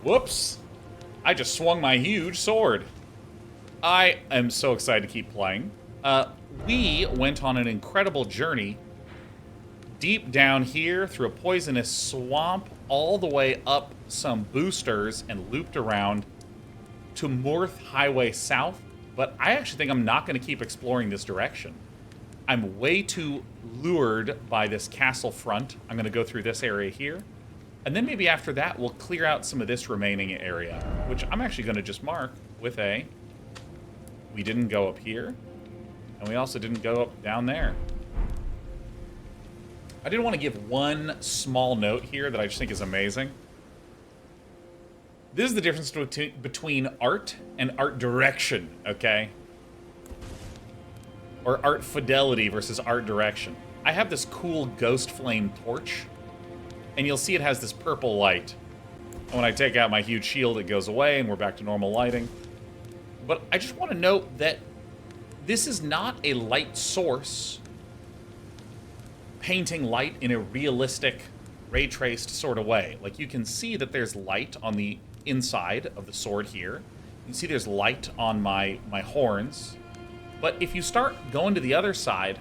Whoops! I just swung my huge sword. I am so excited to keep playing. We went on an incredible journey deep down here through a poisonous swamp all the way up some boosters and looped around to Morth Highway South, but I actually think I'm not going to keep exploring this direction. I'm way too lured by this castle front. I'm going to go through this area here, and then maybe after that we'll clear out some of this remaining area, which I'm actually going to just mark with a... We didn't go up here, and we also didn't go up down there. I did want to give one small note here that I just think is amazing. This is the difference between art and art direction, okay? Or art fidelity versus art direction. I have this cool ghost flame torch, and you'll see it has this purple light. And when I take out my huge shield, it goes away, and we're back to normal lighting. But I just want to note that this is not a light source painting light in a realistic, ray-traced sort of way. Like, you can see that there's light on the inside of the sword here. You can see there's light on my horns. But if you start going to the other side,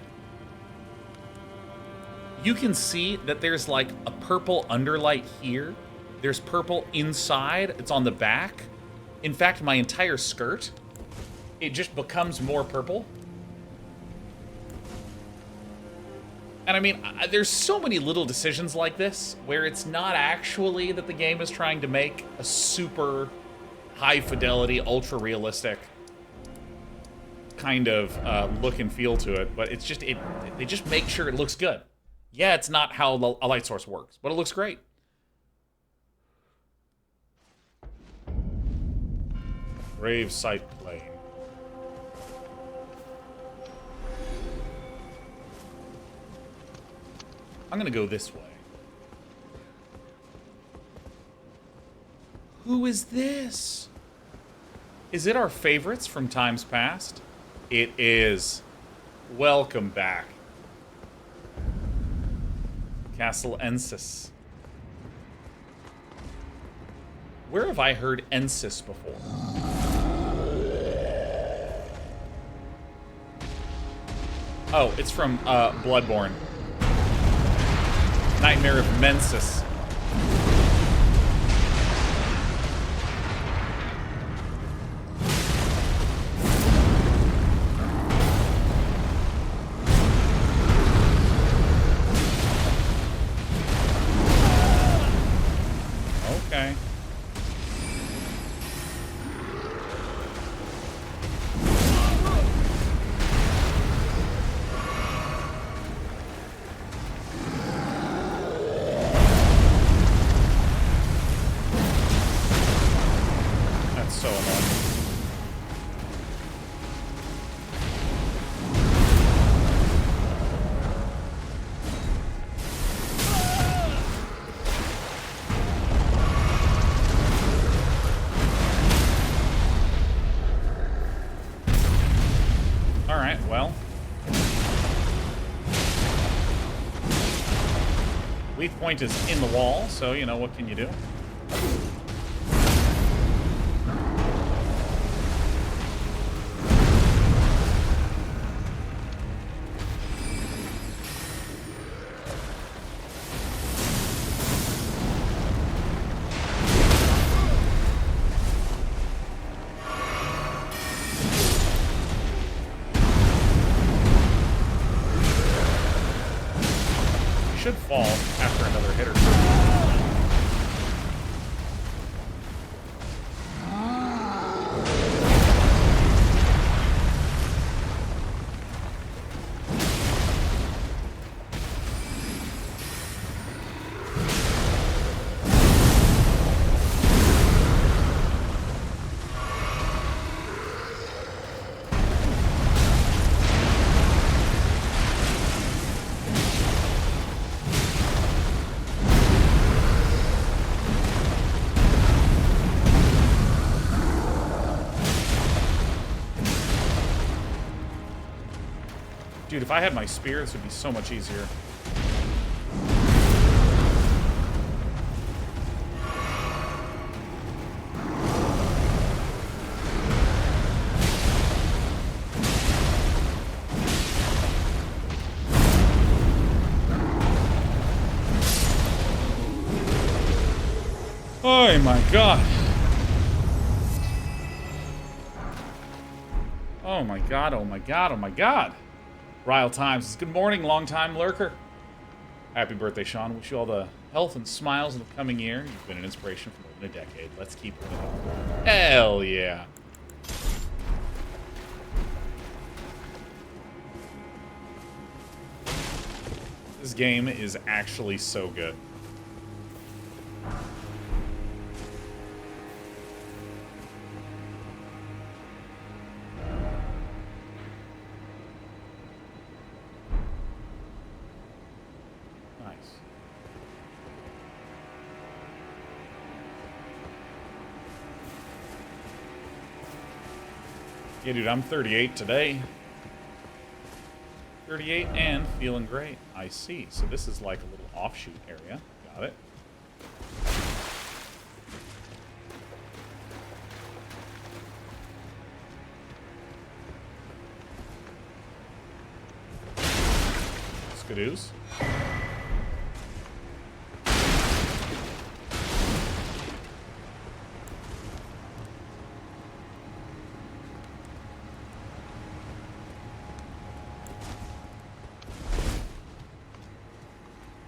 you can see that there's like a purple underlight here. There's purple inside. It's on the back. In fact, my entire skirt, it just becomes more purple. And I mean, there's so many little decisions like this where it's not actually that the game is trying to make a super high fidelity, ultra realistic kind of look and feel to it, but it's just, they just make sure it looks good. Yeah, it's not how a light source works, but it looks great. Grave Site Plain. I'm gonna go this way. Who is this? Is it our favorites from times past? It is. Welcome back. Castle Ensis. Where have I heard Ensis before? Oh, it's from Bloodborne. Nightmare of Mensis. Okay. So annoying. All right, well. Weak point is in the wall, so, you know, what can you do? Should fall after another hit or two. Dude, if I had my spear, this would be so much easier. Oh my god. Oh my god, oh my god, oh my god. Ryle Times, good morning, long-time lurker. Happy birthday, Sean. Wish you all the health and smiles in the coming year. You've been an inspiration for more than a decade. Let's keep winning. Hell yeah. This game is actually so good. Yeah, dude, I'm 38 today. 38 and feeling great. I see. So this is like a little offshoot area. Got it. Skidoos.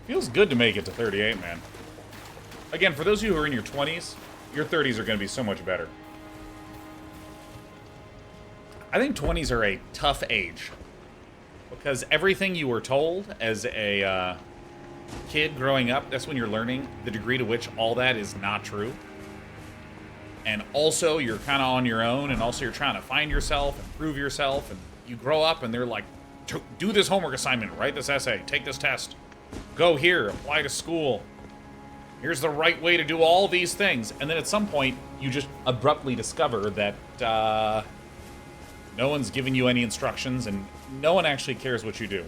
Feels good to make it to 38, man. Again, for those of you who are in your 20s, your 30s are going to be so much better. I think 20s are a tough age. Because everything you were told as a kid growing up, that's when you're learning the degree to which all that is not true. And also, you're kind of on your own, and also you're trying to find yourself and prove yourself. And you grow up, and they're like, do this homework assignment, write this essay, take this test. Go here, apply to school. Here's the right way to do all these things. And then at some point, you just abruptly discover that no one's giving you any instructions and no one actually cares what you do.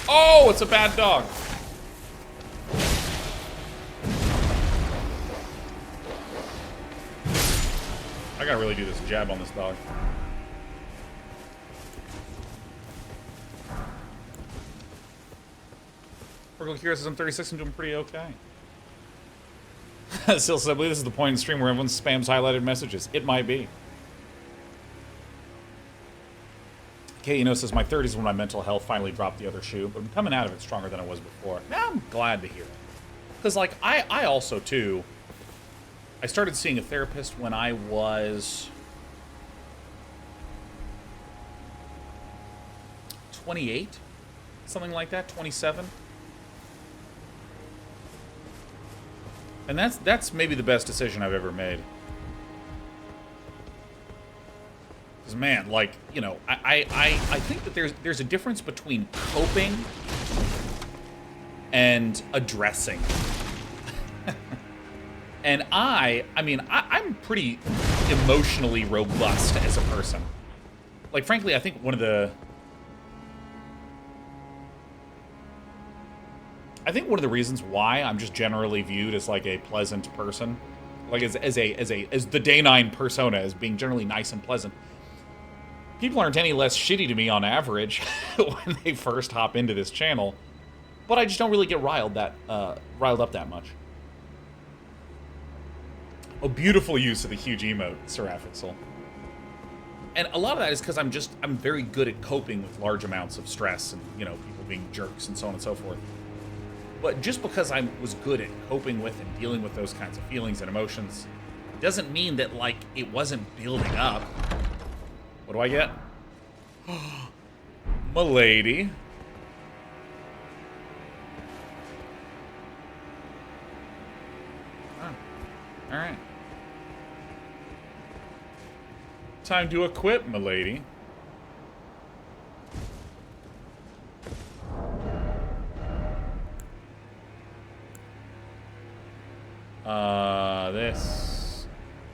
Oh, it's a bad dog. I gotta really do this jab on this dog. Virgil Curious says I'm 36 and doing pretty okay. Still said, I believe this is the point in the stream where everyone spams highlighted messages. It might be. Okay, you know, says my 30s when my mental health finally dropped the other shoe, but I'm coming out of it stronger than I was before. Now I'm glad to hear it. Because, like, I also, too, I started seeing a therapist when I was 28, something like that, 27. And that's maybe the best decision I've ever made. Because, man, like, you know, I think that there's a difference between coping and addressing. And I'm pretty emotionally robust as a person. Like, frankly, I think one of the reasons why I'm just generally viewed as like a pleasant person, like as the Day9 persona, as being generally nice and pleasant. People aren't any less shitty to me on average when they first hop into this channel, but I just don't really get riled up that much. A beautiful use of the huge emote, Seraphixel. And a lot of that is because I'm very good at coping with large amounts of stress and, you know, people being jerks and so on and so forth. But just because I was good at coping with and dealing with those kinds of feelings and emotions doesn't mean that, like, it wasn't building up. What do I get? M'lady. Oh. Alright. Time to equip, m'lady.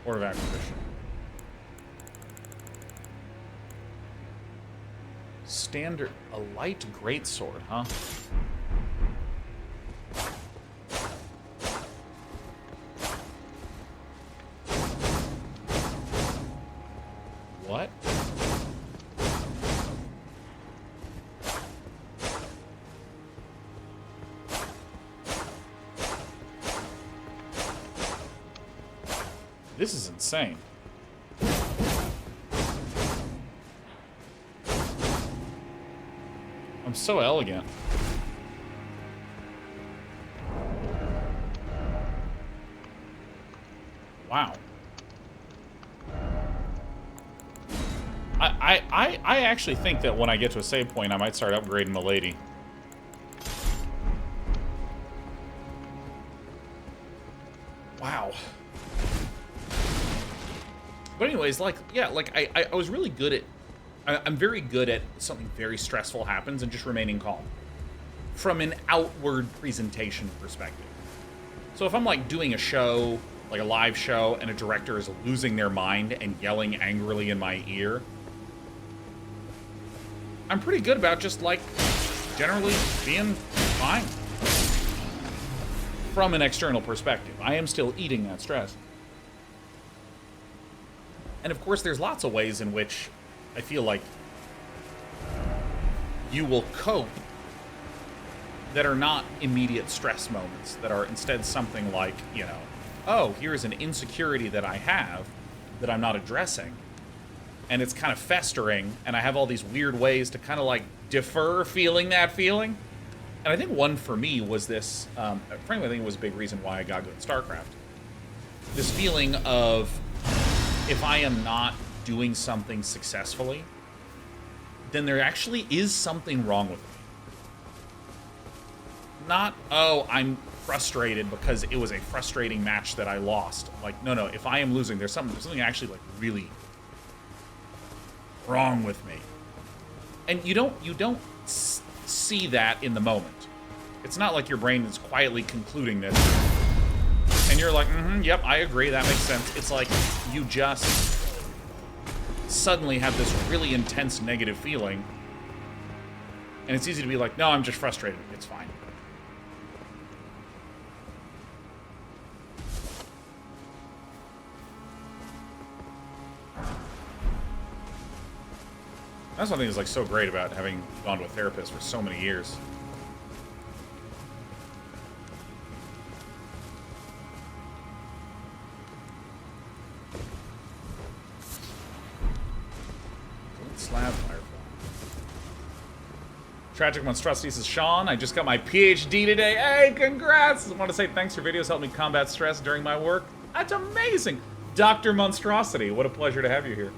Order of acquisition. Standard, a light greatsword, huh? What? This is insane. I'm so elegant. Wow. I actually think that when I get to a save point, I might start upgrading Milady. Wow. But anyways, like, yeah, like, I was really good at... I'm very good at something very stressful happens and just remaining calm. From an outward presentation perspective. So if I'm, like, doing a show, like a live show, and a director is losing their mind and yelling angrily in my ear, I'm pretty good about just, like, generally being fine. From an external perspective. I am still eating that stress. And of course, there's lots of ways in which I feel like you will cope that are not immediate stress moments, that are instead something like, you know, oh, here's an insecurity that I have that I'm not addressing. And it's kind of festering, and I have all these weird ways to kind of like defer feeling that feeling. And I think one for me was this, frankly, I think it was a big reason why I got good at StarCraft. This feeling of, if I am not doing something successfully, then there actually is something wrong with me. Not, oh, I'm frustrated because it was a frustrating match that I lost. Like, no, if I am losing, there's something actually, like, really wrong with me. And you don't see that in the moment. It's not like your brain is quietly concluding this. And you're like, yep, I agree, that makes sense. It's like you just suddenly have this really intense negative feeling. And it's easy to be like, no, I'm just frustrated. It's fine. That's one thing that's like so great about having gone to a therapist for so many years. Slab firefly. Tragic Monstrosity says, Sean, I just got my PhD today. Hey, congrats! I want to say thanks. Your videos help me combat stress during my work. That's amazing! Dr. Monstrosity, what a pleasure to have you here.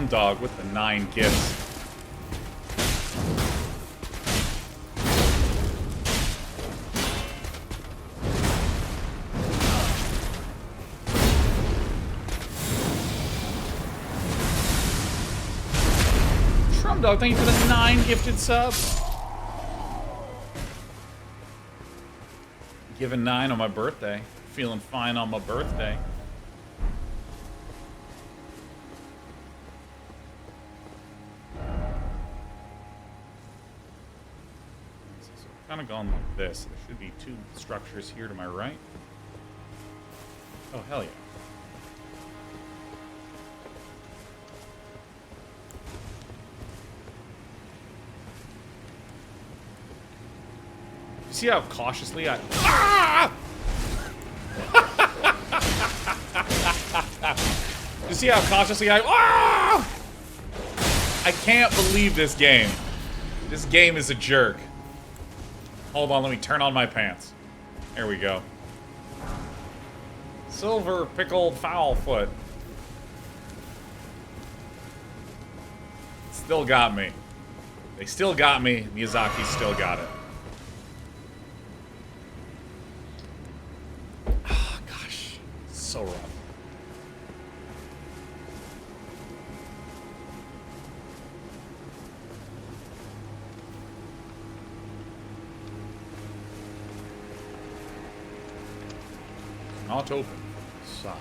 Dog with the 9 gifts. Shrum Dog, thank you for the 9 gifted subs. Given 9 on my birthday. Feeling fine on my birthday. Kind of gone like this. There should be 2 structures here to my right. Oh, hell yeah. You see how cautiously I... Ah! You see how cautiously I... Ah! I can't believe this game. This game is a jerk. Hold on, let me turn on my pants. There we go. Silver pickled foul foot. Still got me. They still got me. Miyazaki still got it. so rough. Not open. Side.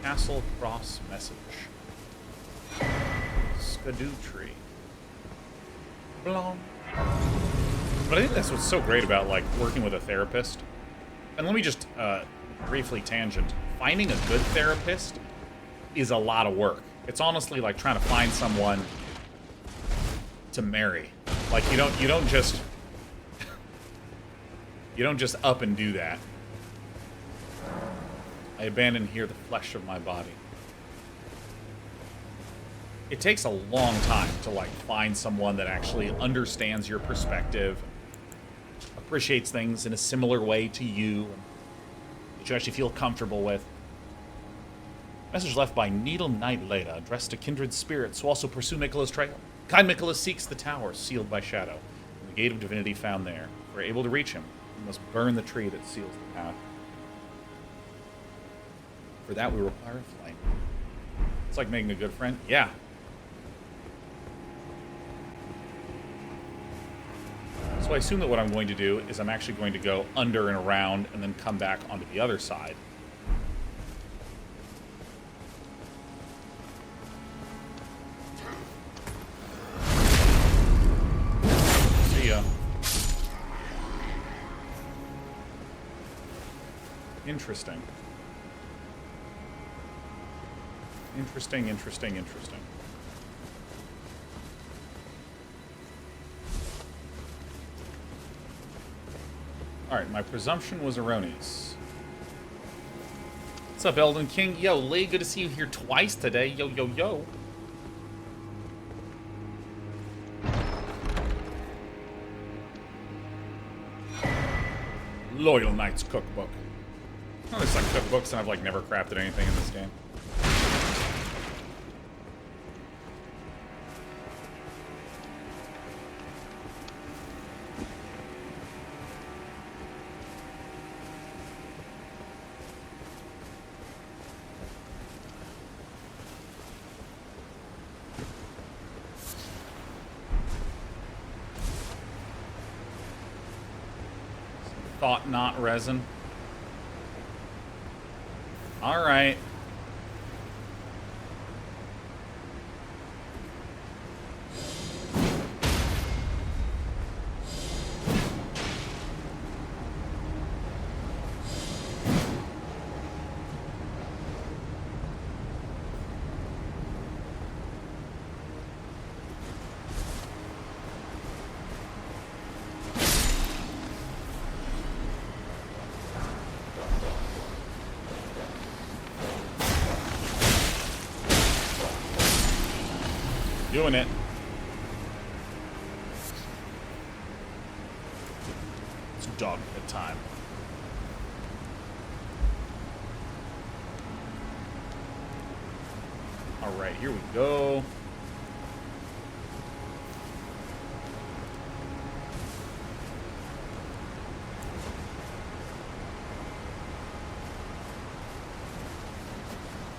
Castle cross message. Erdtree. Blong. But I think that's what's so great about, like, working with a therapist. And let me just briefly tangent. Finding a good therapist is a lot of work. It's honestly like trying to find someone to marry. Like, you don't just up and do that. I abandon here the flesh of my body. It takes a long time to, like, find someone that actually understands your perspective, appreciates things in a similar way to you, that you actually feel comfortable with. Message left by Needle Knight Leda, addressed to kindred spirits who also pursue Miquella's trail. Kind Miquella seeks the tower, sealed by shadow, and the gate of divinity found there. If we're able to reach him, we must burn the tree that seals the path. For that, we require a flame. It's like making a good friend. Yeah. So I assume that what I'm going to do is I'm actually going to go under and around and then come back onto the other side. See ya. Interesting. Interesting, interesting, interesting. Alright, my presumption was erroneous. What's up, Elden King? Yo, Lee, good to see you here twice today. Yo, yo, yo. Loyal Knight's Cookbook. Oh, there's like cookbooks, and I've like never crafted anything in this game. Thought not resin. All right. Doing it. It's dog pit time. All right, here we go.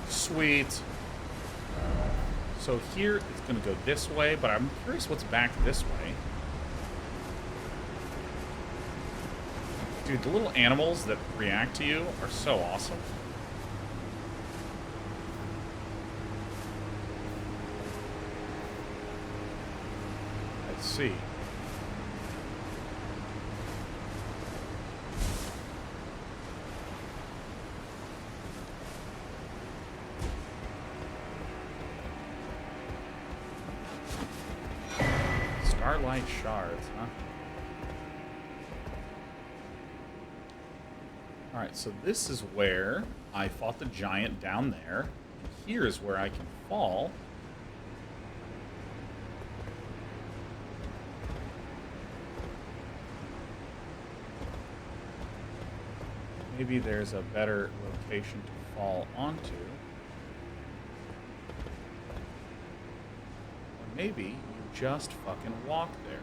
Sweet. So here it's going to go this way, but I'm curious what's back this way. Dude, the little animals that react to you are so awesome. Let's see. Starlight shards, huh? Alright, so this is where I fought the giant down there. Here is where I can fall. Maybe there's a better location to fall onto. Or maybe you just fucking walk there.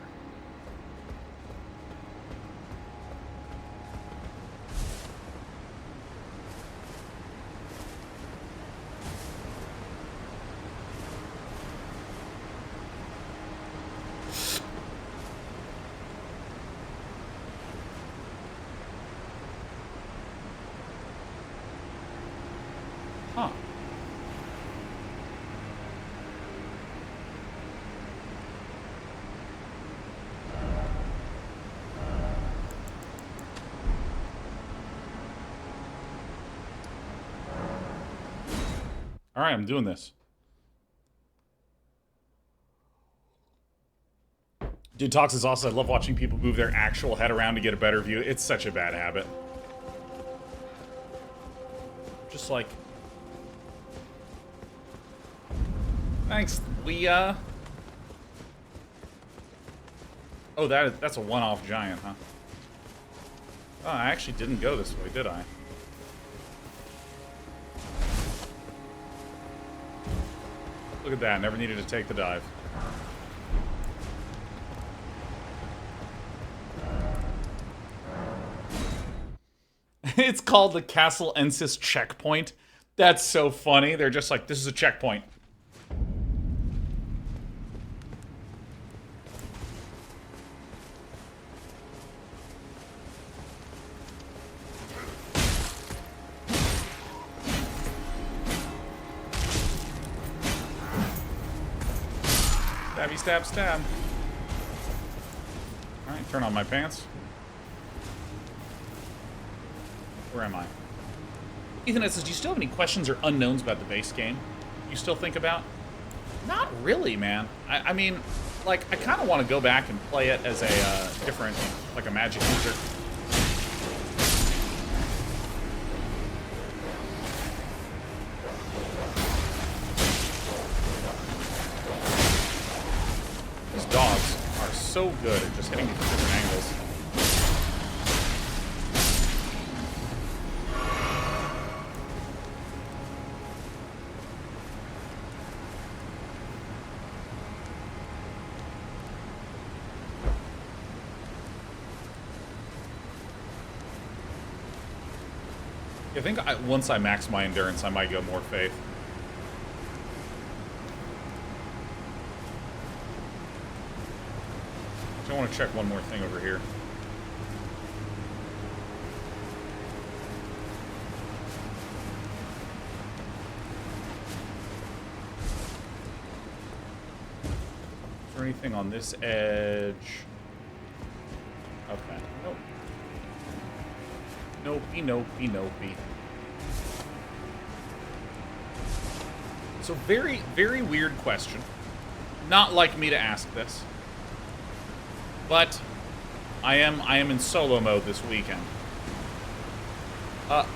Huh. All right, I'm doing this. Dude, Talks is also, I love watching people move their actual head around to get a better view. It's such a bad habit. Just like... Thanks. Oh, that's a one-off giant, huh? Oh, I actually didn't go this way, did I? Look at that, never needed to take the dive. It's called the Castle Ensis checkpoint. That's so funny. They're just like, this is a checkpoint. Stabby, stab, stab. Alright, turn on my pants. Where am I? Ethan says, do you still have any questions or unknowns about the base game you still think about? Not really, man. I mean, like, I kind of want to go back and play it as a different, like a magic user. These dogs are so good at just hitting me from different angles. I think once I max my endurance, I might go more faith. So I want to check one more thing over here. Is there anything on this edge? Okay. Nope. Nopey, nopey, nopey. So very, very weird question. Not like me to ask this. But I am in solo mode this weekend. Oh,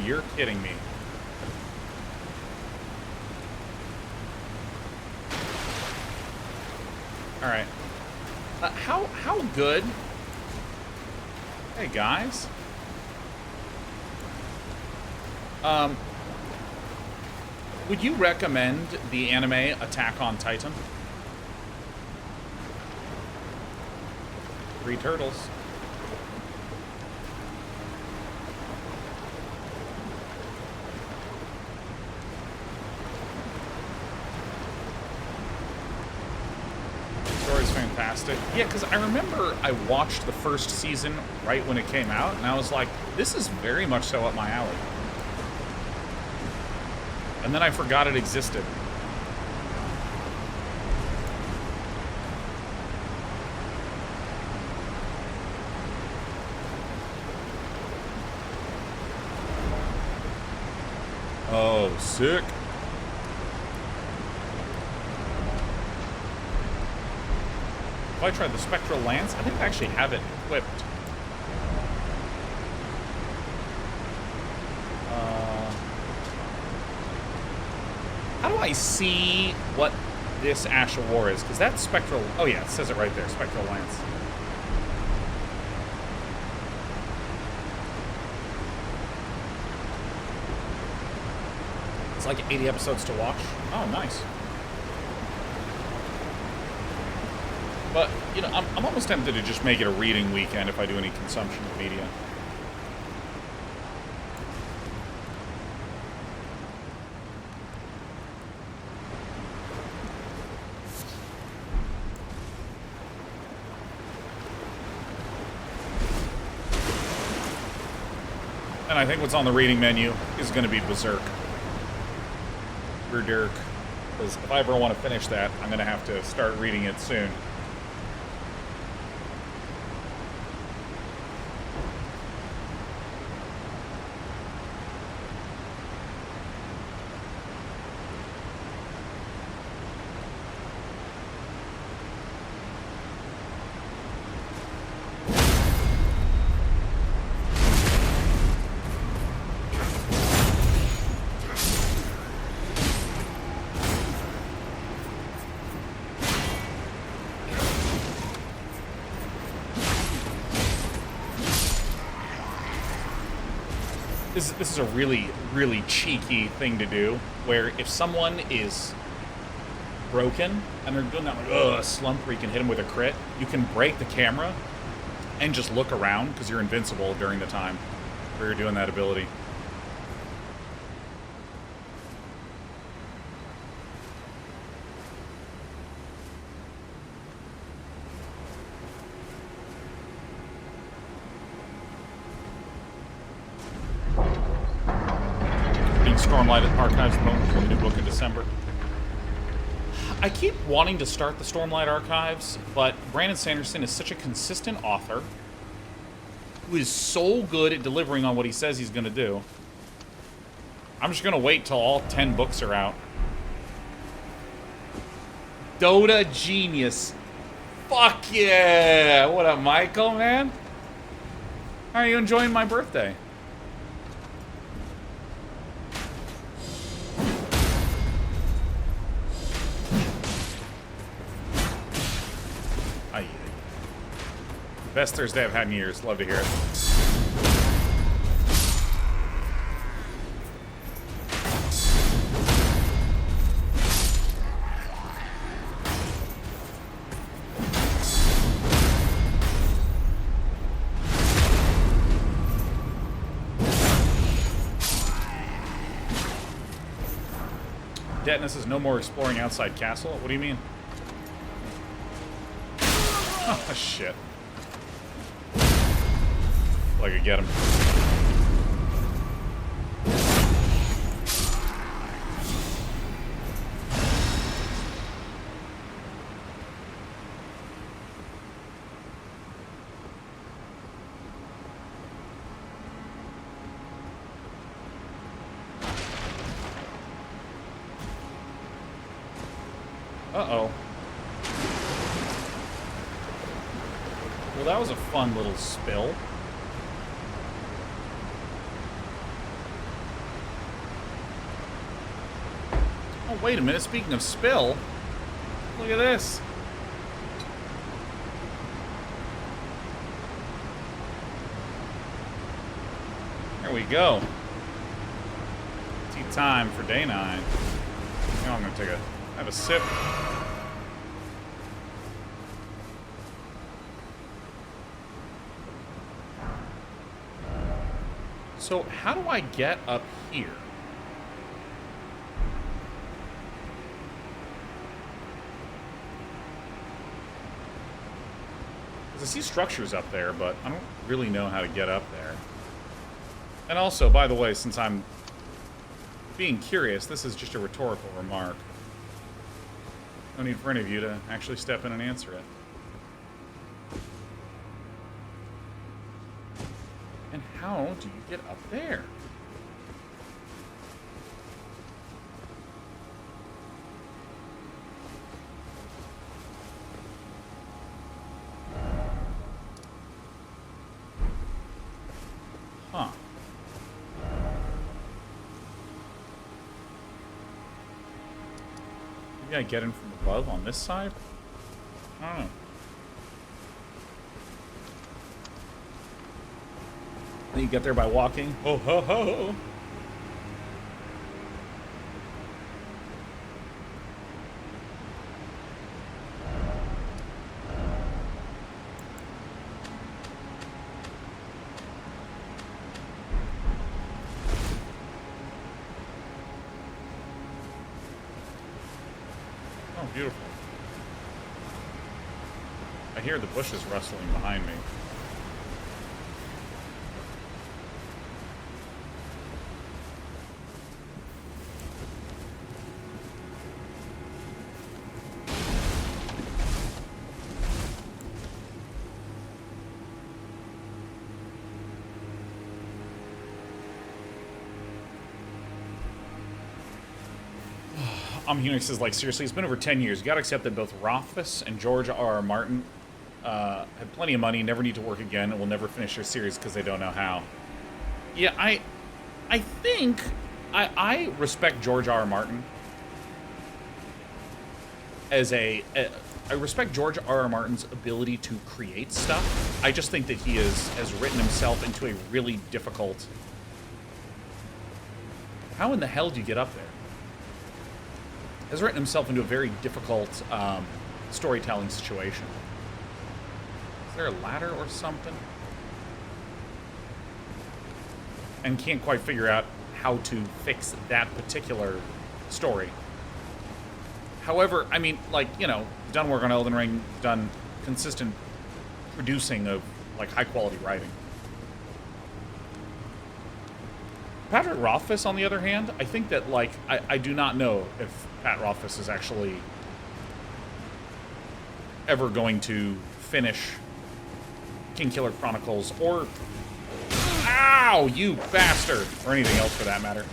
you're kidding me. Alright. How good... Hey, guys. Would you recommend the anime Attack on Titan? 3 turtles. Story's fantastic. Yeah, because I remember I watched the first season right when it came out, and I was like, this is very much so up my alley. And then I forgot it existed. Oh, sick. Have I tried the Spectral Lance? I think I actually have it equipped. How do I see what this Ash of War is? Because that's Spectral... Oh yeah, it says it right there, Spectral Lance. It's like 80 episodes to watch. Oh, nice. But, you know, I'm almost tempted to just make it a reading weekend if I do any consumption of media. And I think what's on the reading menu is going to be Berserk. Berserk. Because if I ever want to finish that, I'm going to have to start reading it soon. This is a really, really cheeky thing to do, where if someone is broken, and they're doing that like, slump where you can hit them with a crit, you can break the camera and just look around, because you're invincible during the time where you're doing that ability. Stormlight Archives at the moment for the new book in December. I keep wanting to start the Stormlight Archives, but Brandon Sanderson is such a consistent author who is so good at delivering on what he says he's going to do. I'm just going to wait till all 10 books are out. Dota Genius. Fuck yeah! What up, Michael, man? How are you enjoying my birthday? Best Thursday I've had in years. Love to hear it. Detness is no more exploring outside castle? What do you mean? Oh, shit. I could get him. Uh-oh. Well, that was a fun little spill. Oh, wait a minute. Speaking of spill, look at this. There we go. Tea time for Day9. Now I'm going to have a sip. So, how do I get up here? I see structures up there, but I don't really know how to get up there. And also, by the way, since I'm being curious, this is just a rhetorical remark. No need for any of you to actually step in and answer it. And how do you get up there? Huh. Maybe I get in from above on this side? I don't know. Then you get there by walking. Ho ho ho! Oh, beautiful. I hear the bushes rustling behind me. Unix is like, seriously, it's been over 10 years. You gotta accept that both Rothfuss and George R.R. Martin have plenty of money, never need to work again, and will never finish their series because they don't know how. Yeah, I think I respect George R.R. Martin as I respect George R.R. Martin's ability to create stuff. I just think that he has written himself into a really difficult... How in the hell do you get up there? Has written himself into a very difficult storytelling situation. Is there a ladder or something? And can't quite figure out how to fix that particular story. However, I mean, like, you know, done work on Elden Ring, done consistent producing of, like, high-quality writing. Patrick Rothfuss, on the other hand, I think that, like, I do not know if Pat Rothfuss is actually ever going to finish Kingkiller Chronicles or... Ow, you bastard! Or anything else for that matter.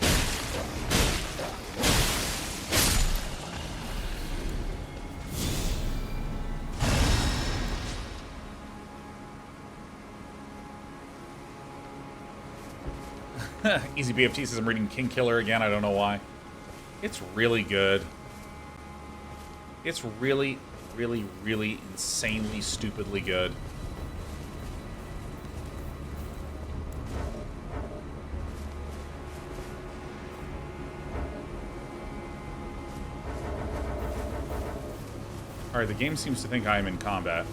Easy BFT says I'm reading Kingkiller again. I don't know why. It's really good. It's really, really, really insanely, stupidly good. Alright, the game seems to think I am in combat.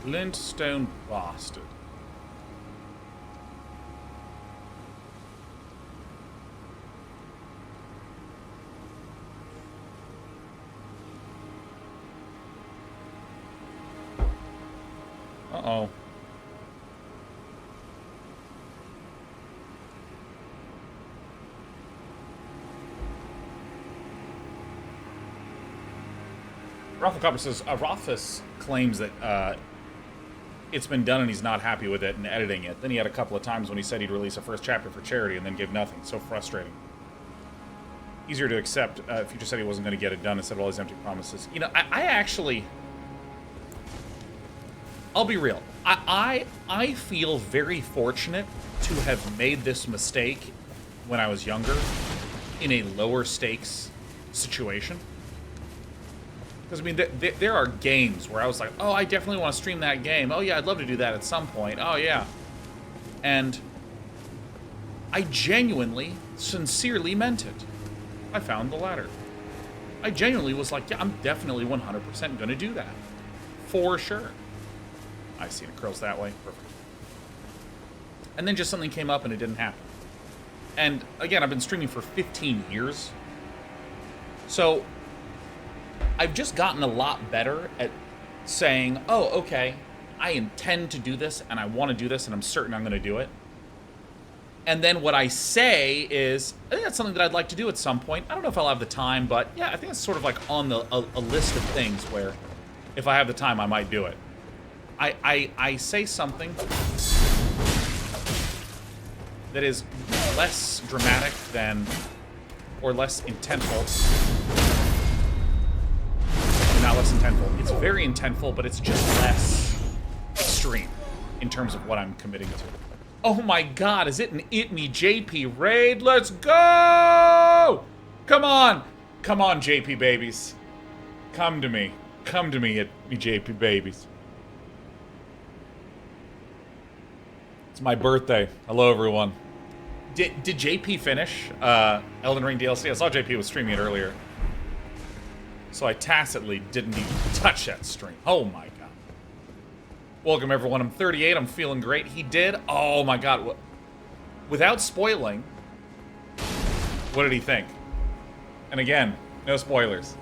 Glintstone bastard. Uh-oh. Raffle Copper says, Rothfuss claims that, it's been done and he's not happy with it and editing it. Then he had a couple of times when he said he'd release a first chapter for charity and then gave nothing. So frustrating. Easier to accept if you just said he wasn't going to get it done instead of all these empty promises. You know, I actually... I'll be real. I feel very fortunate to have made this mistake when I was younger in a lower stakes situation. Because, I mean, there are games where I was like, oh, I definitely want to stream that game. Oh, yeah, I'd love to do that at some point. Oh, yeah. And I genuinely, sincerely meant it. I found the ladder. I genuinely was like, yeah, I'm definitely 100% going to do that. For sure. I see it curls that way. Perfect. And then just something came up and it didn't happen. And, again, I've been streaming for 15 years. So... I've just gotten a lot better at saying, oh, okay, I intend to do this, and I want to do this, and I'm certain I'm going to do it. And then what I say is, I think that's something that I'd like to do at some point. I don't know if I'll have the time, but yeah, I think it's sort of like on a list of things where if I have the time, I might do it. I say something that is less dramatic than, or less intentful. Not less intentful. It's very intentful, but it's just less extreme in terms of what I'm committing to. Oh my god, is it an It Me JP raid? Let's go! Come on! Come on, JP babies. Come to me. Come to me, It Me JP babies. It's my birthday. Hello, everyone. Did JP finish Elden Ring DLC? I saw JP was streaming it earlier. So I tacitly didn't even touch that stream. Oh my god. Welcome everyone, I'm 38, I'm feeling great. He did? Oh my god. Without spoiling, what did he think? And again, no spoilers.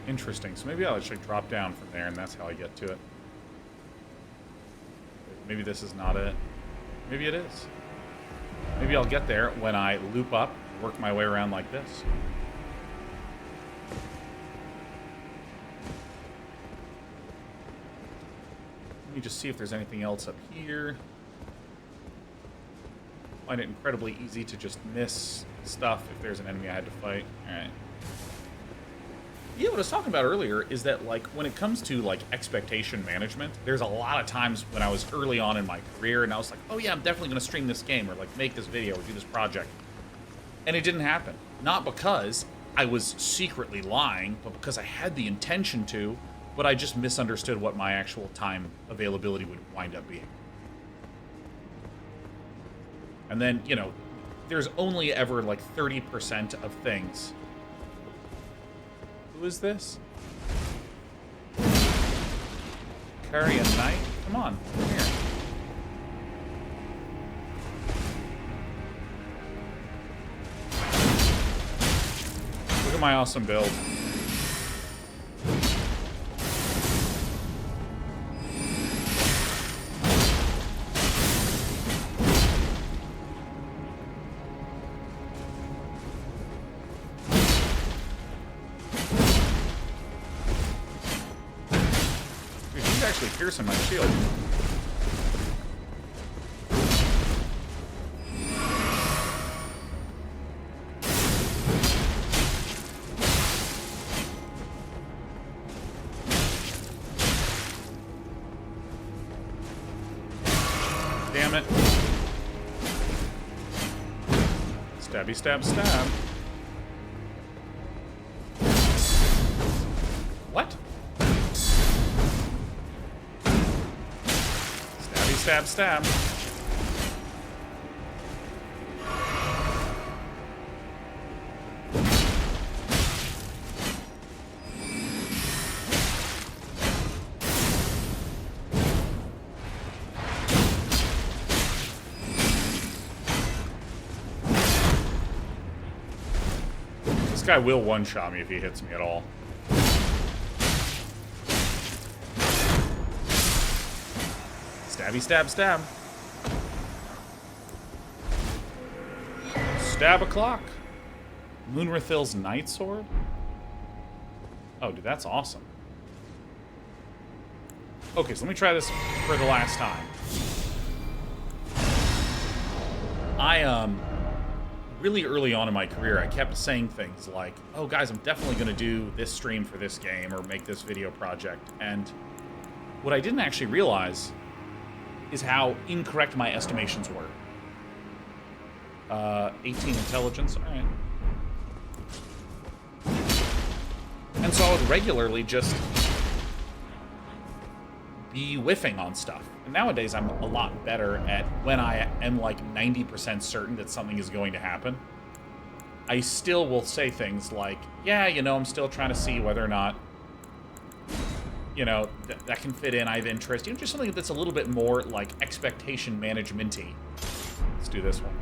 Interesting. So maybe I'll actually drop down from there, and that's how I get to it. Maybe this is not it. Maybe it is. Maybe I'll get there when I loop up, work my way around like this. Let me just see if there's anything else up here. Find it incredibly easy to just miss stuff if there's an enemy I had to fight. Alright. Yeah, what I was talking about earlier is that, like, when it comes to, like, expectation management, there's a lot of times when I was early on in my career and I was like, oh yeah, I'm definitely going to stream this game or, like, make this video or do this project. And it didn't happen. Not because I was secretly lying, but because I had the intention to, but I just misunderstood what my actual time availability would wind up being. And then, you know, there's only ever, like, 30% of things. Who is this? Curry and Knight? Come on, come here. Look at my awesome build. Piercing my shield. Damn it. Stabby, stab, stab. What? Stab, stab. This guy will one-shot me if he hits me at all. Stabby, stab, stab. Stab o'clock. Moonrathil's Night Sword? Oh, dude, that's awesome. Okay, so let me try this for the last time. Really early on in my career, I kept saying things like, oh, guys, I'm definitely going to do this stream for this game or make this video project. And what I didn't actually realize is how incorrect my estimations were. 18 intelligence, alright. And so I would regularly just be whiffing on stuff. And nowadays I'm a lot better at when I am like 90% certain that something is going to happen. I still will say things like, yeah, you know, I'm still trying to see whether or not, you know, that can fit in, I have interest. You know, just something that's a little bit more, like, expectation management-y. Let's do this one.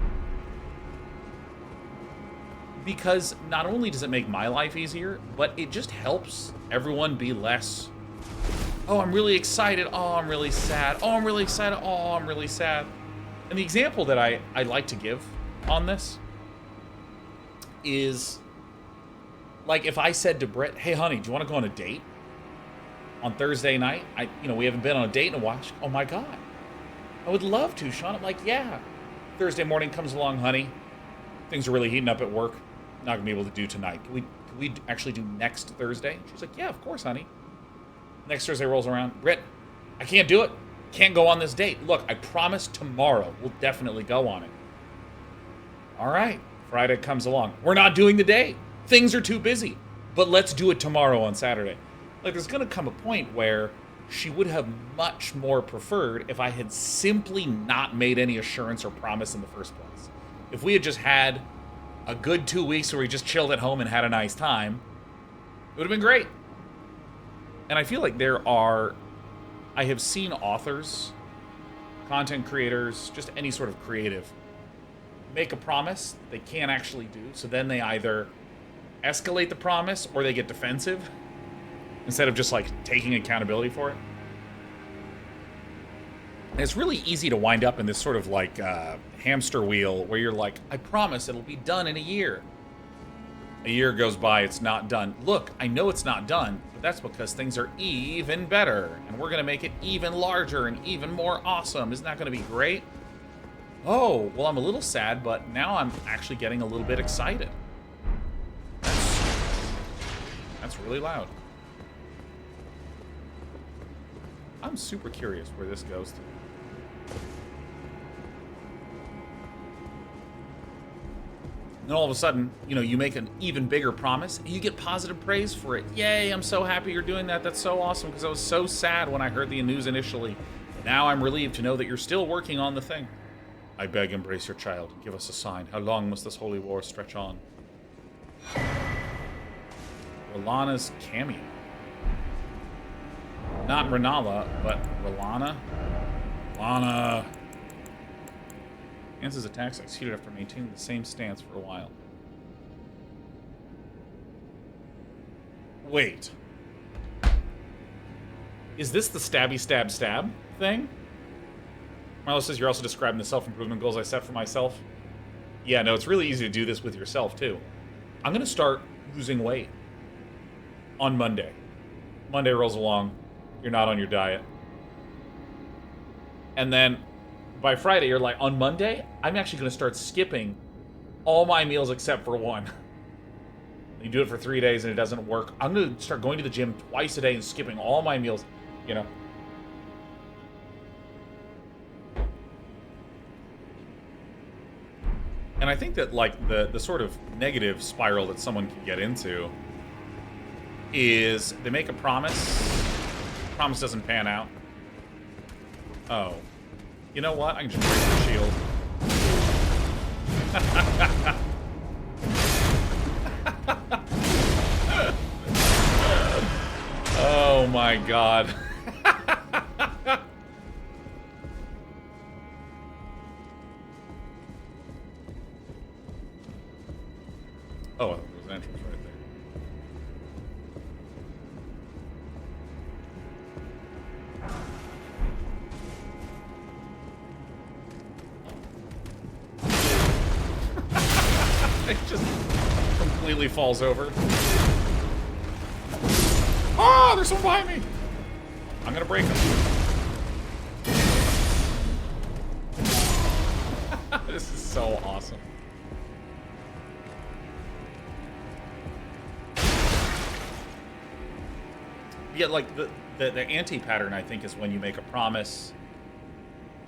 Because not only does it make my life easier, but it just helps everyone be less, oh, I'm really excited, oh, I'm really sad, oh, I'm really excited, oh, I'm really sad. And the example that I like to give on this is, like, if I said to Britt, hey, honey, do you want to go on a date? On Thursday night, we haven't been on a date in a while. Oh my god, I would love to, Sean. I'm like, yeah. Thursday morning comes along, honey. Things are really heating up at work. Not gonna be able to do tonight. Can we actually do next Thursday? She's like, yeah, of course, honey. Next Thursday rolls around. Britt, I can't do it. Can't go on this date. Look, I promise tomorrow we'll definitely go on it. All right. Friday comes along. We're not doing the date. Things are too busy. But let's do it tomorrow on Saturday. Like, there's going to come a point where she would have much more preferred if I had simply not made any assurance or promise in the first place. If we had just had a good 2 weeks where we just chilled at home and had a nice time, it would have been great. And I feel like I have seen authors, content creators, just any sort of creative, make a promise they can't actually do, so then they either escalate the promise or they get defensive instead of just like taking accountability for it. And it's really easy to wind up in this sort of like hamster wheel where you're like, I promise it'll be done in a year. A year goes by, it's not done. Look, I know it's not done, but that's because things are even better, and we're gonna make it even larger and even more awesome. Isn't that gonna be great? Oh, well, I'm a little sad, but now I'm actually getting a little bit excited. That's really loud. I'm super curious where this goes to. And then all of a sudden, you know, you make an even bigger promise, and you get positive praise for it. Yay, I'm so happy you're doing that. That's so awesome, because I was so sad when I heard the news initially. Now I'm relieved to know that you're still working on the thing. I beg, embrace your child, and give us a sign. How long must this holy war stretch on? Rellana's cameo. Not Renala, but Rellana. Rellana. Ensis attacks executed after maintaining the same stance for a while. Wait. Is this the stabby stab stab thing? Marlo says you're also describing the self-improvement goals I set for myself. Yeah, no, it's really easy to do this with yourself, too. I'm going to start losing weight on Monday. Monday rolls along. You're not on your diet. And then by Friday, you're like, on Monday, I'm actually going to start skipping all my meals except for one. You do it for 3 days and it doesn't work. I'm going to start going to the gym twice a day and skipping all my meals, you know. And I think that, like, the sort of negative spiral that someone can get into is they make a promise doesn't pan out. Oh. You know what? I can just break the shield. Oh my god. Oh, there's an entrance right there. It just completely falls over. Ah, there's someone behind me! I'm gonna break him. This is so awesome. Yeah, like the anti-pattern, I think, is when you make a promise.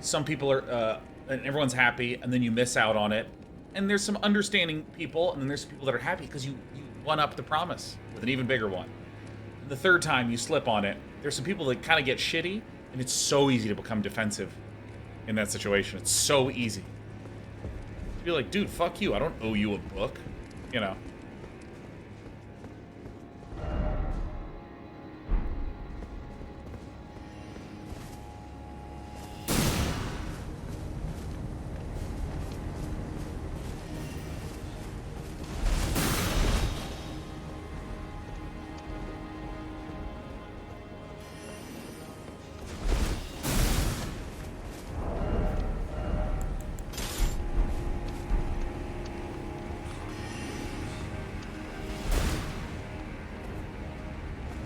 Some people are, and everyone's happy, and then you miss out on it. And there's some understanding people, and then there's some people that are happy because you one up the promise with an even bigger one. And the third time you slip on it, there's some people that kind of get shitty, and it's so easy to become defensive in that situation. It's so easy. To be like, dude, fuck you. I don't owe you a book. You know.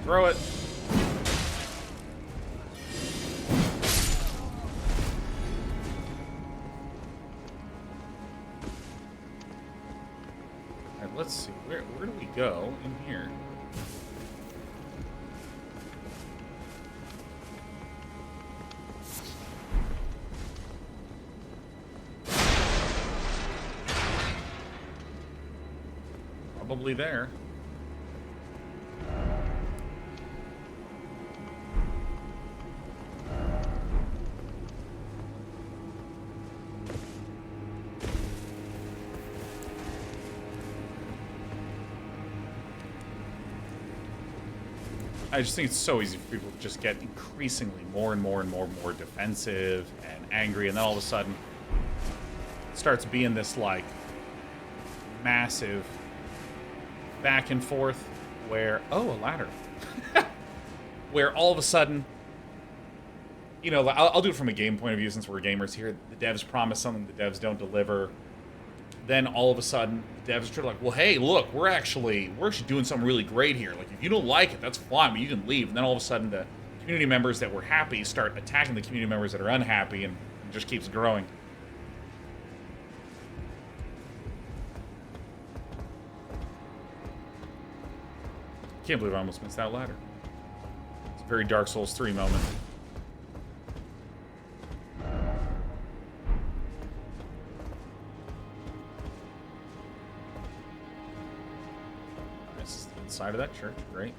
Throw it. probably there. I just think it's so easy for people to just get increasingly more and more defensive and angry, and then all of a sudden it starts being this, like, massive back and forth where, oh, a ladder. Where all of a sudden, you know, I'll do it from a game point of view since we're gamers here. The devs promise something, the devs don't deliver. Then all of a sudden, the devs are like, well, hey, look, we're actually doing something really great here. Like, if you don't like it, that's fine, but you can leave. And then all of a sudden, the community members that were happy start attacking the community members that are unhappy, and it just keeps growing. Can't believe I almost missed that ladder. It's a very Dark Souls 3 moment. Side of that church, great.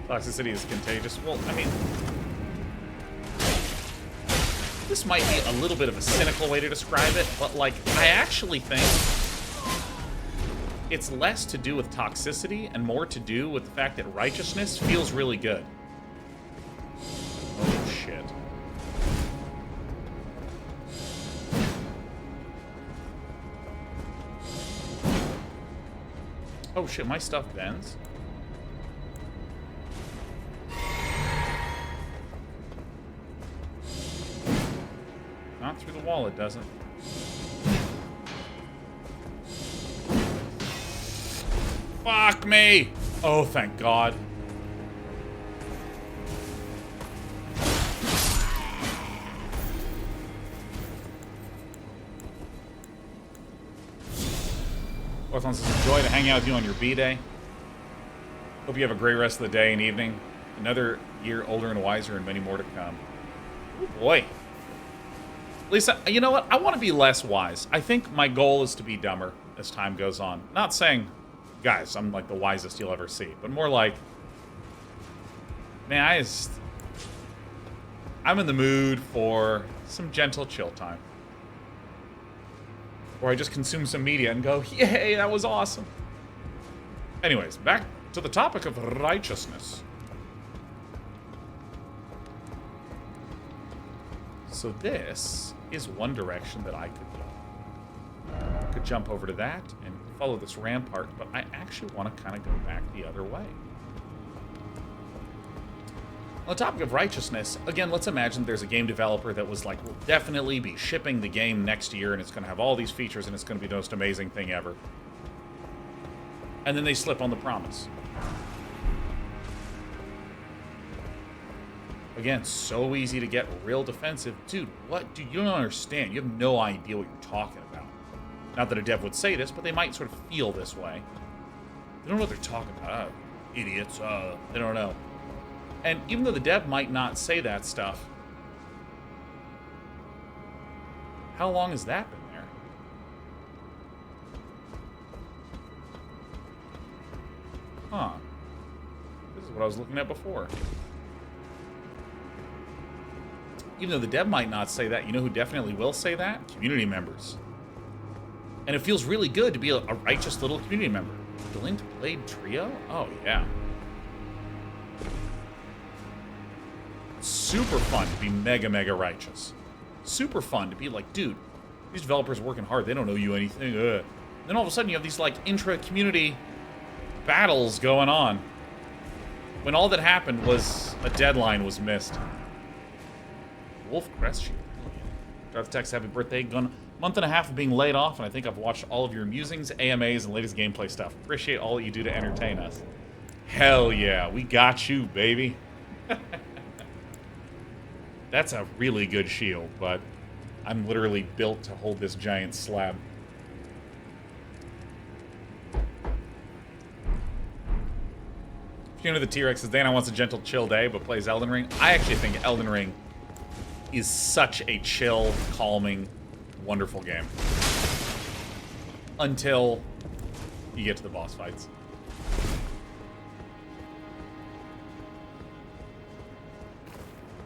Toxicity is contagious. Well, I mean, this might be a little bit of a cynical way to describe it, but, like, I actually think it's less to do with toxicity and more to do with the fact that righteousness feels really good. Oh, shit. Oh shit, my stuff bends. Not through the wall, it doesn't. Fuck me! Oh, thank God. Orthon says, enjoy to hang out with you on your B-Day. Hope you have a great rest of the day and evening. Another year older and wiser and many more to come. Oh boy. Lisa, you know what? I want to be less wise. I think my goal is to be dumber as time goes on. Not saying, guys, I'm like the wisest you'll ever see, but more like, man, I'm in the mood for some gentle chill time. Or I just consume some media and go, yay, that was awesome. Anyways, back to the topic of righteousness. So this is one direction that I could go. I could jump over to that and follow this rampart, but I actually want to kind of go back the other way. On the topic of righteousness, again, let's imagine there's a game developer that was like, we'll definitely be shipping the game next year, and it's going to have all these features, and it's going to be the most amazing thing ever. And then they slip on the promise. Again, so easy to get real defensive. Dude, what? Dude, you don't understand. You have no idea what you're talking about. Not that a dev would say this, but they might sort of feel this way. They don't know what they're talking about. Idiots. They don't know. And even though the dev might not say that stuff, how long has that been there? Huh. This is what I was looking at before. Even though the dev might not say that, you know who definitely will say that? Community members. And it feels really good to be a righteous little community member. The Linked Blade Trio? Oh, yeah. Super fun to be mega righteous. Super fun to be like, dude, these developers are working hard. They don't owe you anything. Then all of a sudden you have these like intra-community battles going on. When all that happened was a deadline was missed. Wolf Crest Shield. Darth Tex, happy birthday. Gone a month and a half of being laid off, and I think I've watched all of your musings, AMAs, and latest gameplay stuff. Appreciate all that you do to entertain us. Hell yeah, we got you, baby. That's a really good shield, but I'm literally built to hold this giant slab. If you know the T-Rex says Dana wants a gentle, chill day, but plays Elden Ring. I actually think Elden Ring is such a chill, calming, wonderful game. Until you get to the boss fights.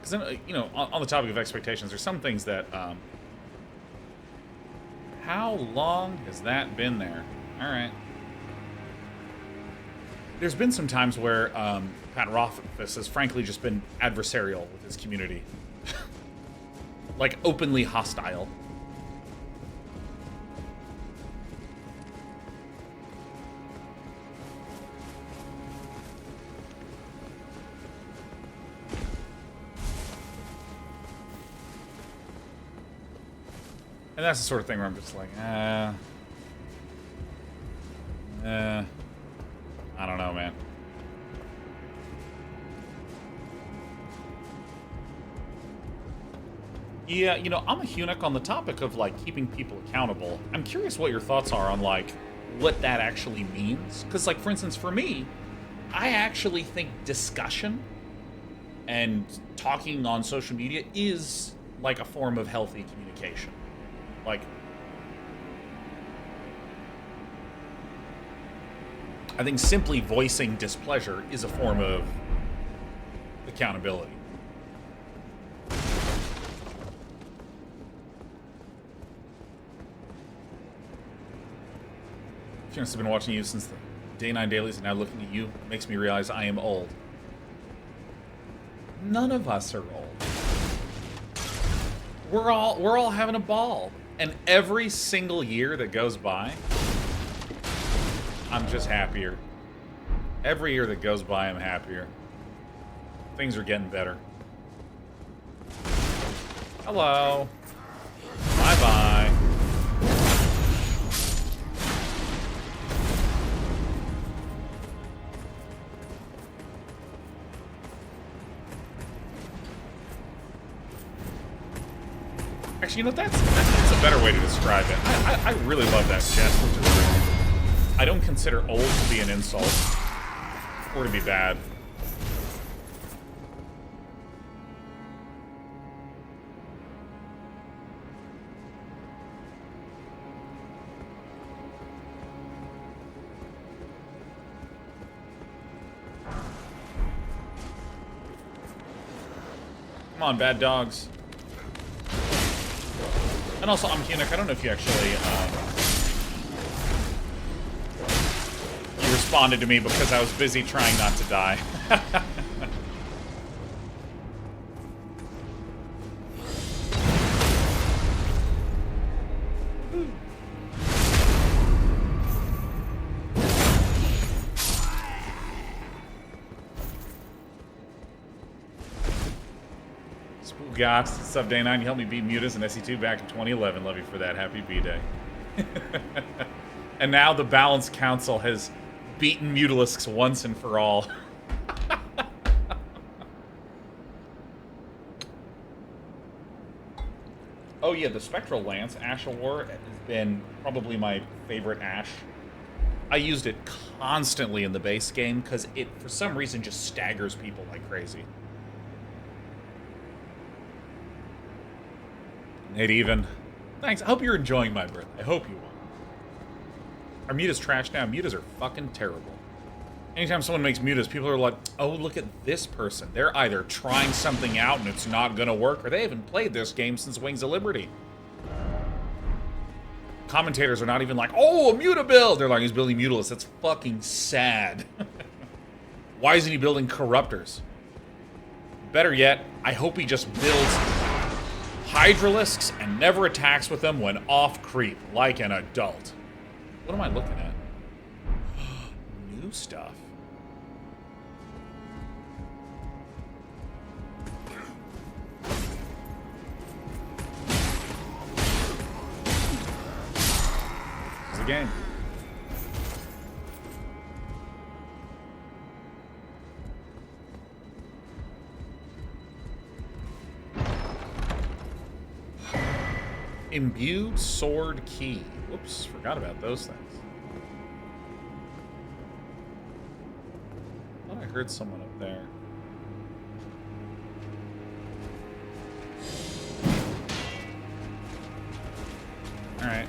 Because, you know, on the topic of expectations, there's some things that, how long has that been there? All right. There's been some times where Pat Rothfuss has frankly just been adversarial with his community. Like, openly hostile. And that's the sort of thing where I'm just like, I don't know, man. Yeah, you know, I'm a Hunnic on the topic of, like, keeping people accountable. I'm curious what your thoughts are on, like, what that actually means. Because, like, for instance, for me, I actually think discussion and talking on social media is, like, a form of healthy communication. Like, I think simply voicing displeasure is a form of accountability. I've been watching you since the Day9 dailies, and now looking at you makes me realize I am old. None of us are old. We're all having a ball. And every single year that goes by, I'm just happier. Every year that goes by, I'm happier. Things are getting better. Hello. Bye-bye. Actually, you know, that's a better way to describe it. I really love that chest, which is, I don't consider old to be an insult or to be bad. Come on, bad dogs. And also, I'm Hunnic. I don't know if you actually, you responded to me because I was busy trying not to die. Got sub Day 9. You helped me beat Mutas and SE2 back in 2011. Love you for that. Happy B-Day. And now the Balance Council has beaten Mutalisks once and for all. Oh yeah, the Spectral Lance, Ash of War, has been probably my favorite Ash. I used it constantly in the base game because it, for some reason, just staggers people like crazy. Nate even. Thanks. I hope you're enjoying my birthday. I hope you are. Are mutas trash now? Mutas are fucking terrible. Anytime someone makes mutas, people are like, oh, look at this person. They're either trying something out and it's not gonna work, or they haven't played this game since Wings of Liberty. Commentators are not even like, oh, a muta build! They're like, he's building mutalisks. That's fucking sad. Why isn't he building corruptors? Better yet, I hope he just builds Hydralisks and never attacks with them when off creep, like an adult. What am I looking at? New stuff. This is a game. Imbued sword key. Whoops, forgot about those things. I thought I heard someone up there. Alright.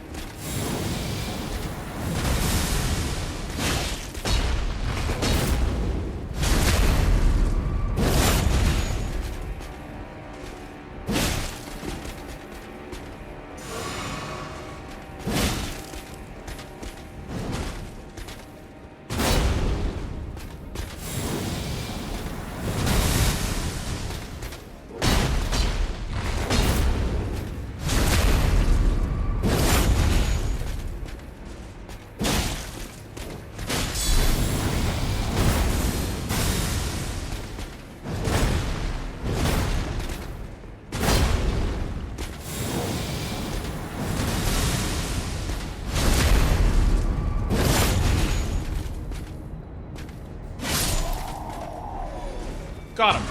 Got him.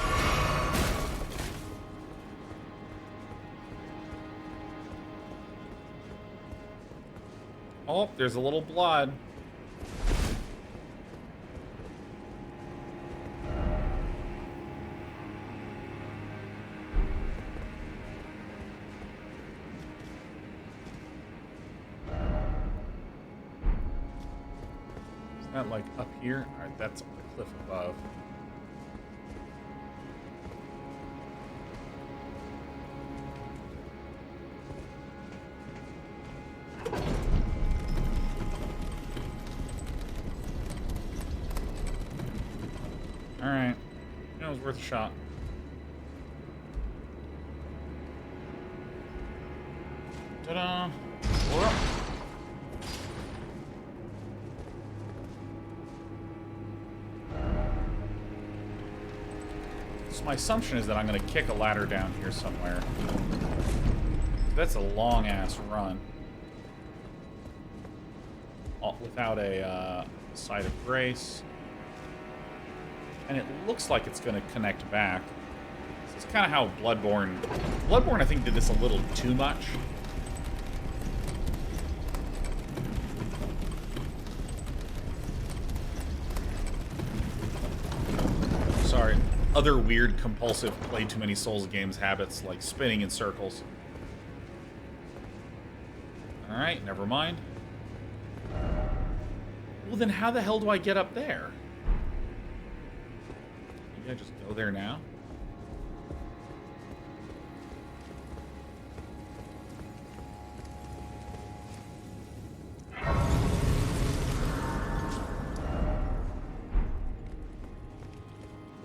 Oh, there's a little blood. Is that like up here? Alright, that's on the cliff above. Alright. That was worth a shot. Ta-da! Whoa. So my assumption is that I'm going to kick a ladder down here somewhere. That's a long-ass run. Without a site of grace. And it looks like it's going to connect back. This is kind of how Bloodborne... Bloodborne, I think, did this a little too much. Sorry. Other weird, compulsive, play too many Souls games habits, like spinning in circles. Alright, never mind. Well, then how the hell do I get up there? Maybe I just go there now?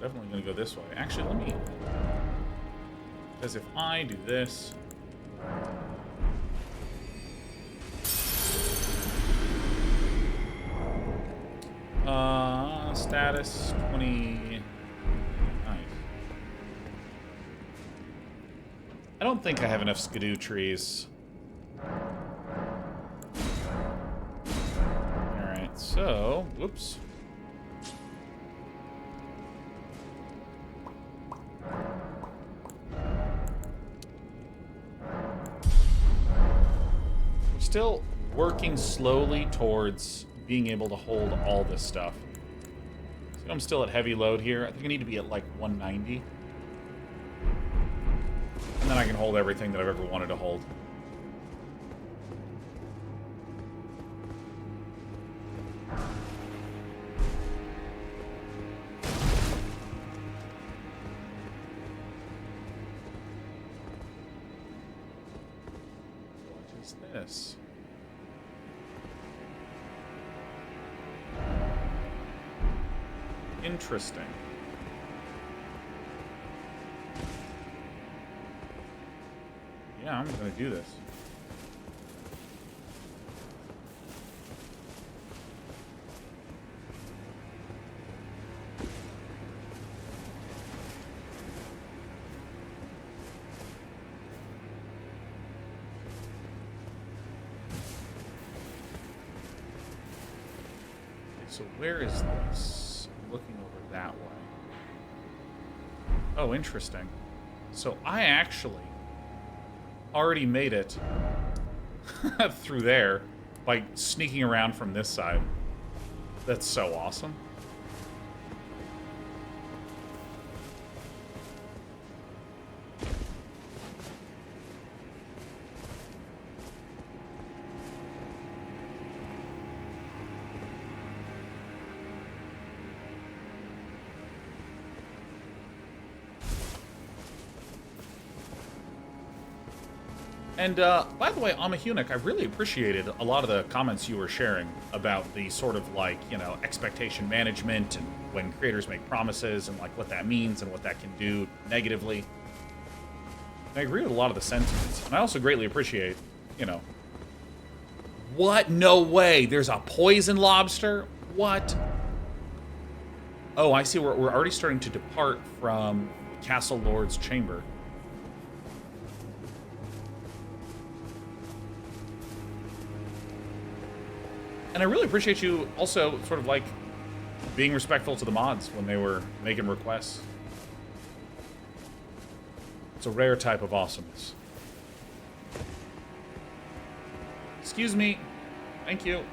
Definitely gonna go this way. Actually, let me... Because if I do this... Status 20... Nice. I don't think I have enough skidoo trees. Alright, so... Whoops. We're still working slowly towards being able to hold all this stuff. So I'm still at heavy load here. I think I need to be at like 190. And then I can hold everything that I've ever wanted to hold. What is this? Interesting. Yeah, I'm gonna do this. Okay, so where is this? Looking over that way. Oh, interesting. So I actually already made it through there by sneaking around from this side. That's so awesome. And by the way, Amahunic, I really appreciated a lot of the comments you were sharing about the sort of like, you know, expectation management and when creators make promises and like what that means and what that can do negatively. And I agree with a lot of the sentiments. And I also greatly appreciate, you know, what? No way. There's a poison lobster? What? Oh, I see. We're already starting to depart from Castle Lord's chamber. And I really appreciate you also sort of like being respectful to the mods when they were making requests. It's a rare type of awesomeness. Excuse me. Thank you.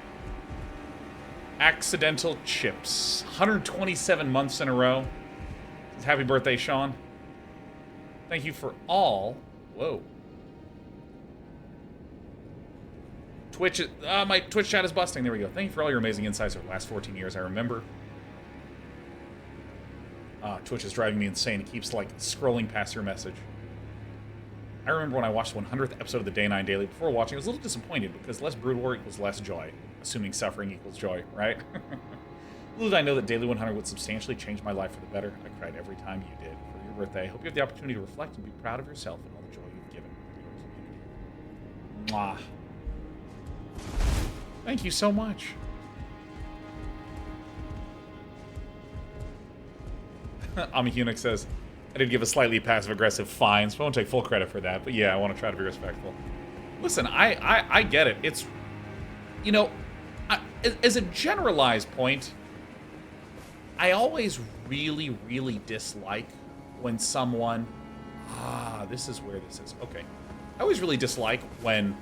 Accidental chips. 127 months in a row. Happy birthday, Sean. Thank you for all. Whoa. Twitch, my Twitch chat is busting. There we go. Thank you for all your amazing insights over the last 14 years. I remember. Twitch is driving me insane. It keeps, like, scrolling past your message. I remember when I watched the 100th episode of the Day9 Daily. Before watching, I was a little disappointed because less brood war equals less joy. Assuming suffering equals joy, right? Little did I know that Daily 100 would substantially change my life for the better. I cried every time you did. For your birthday, I hope you have the opportunity to reflect and be proud of yourself and all the joy you've given your community. Mwah. Thank you so much. Amahunic says, I did give a slightly passive-aggressive fine, so I won't take full credit for that. But yeah, I want to try to be respectful. Listen, I get it. It's, you know, as a generalized point, I always really, really dislike when someone... this is where this is. Okay. I always really dislike when...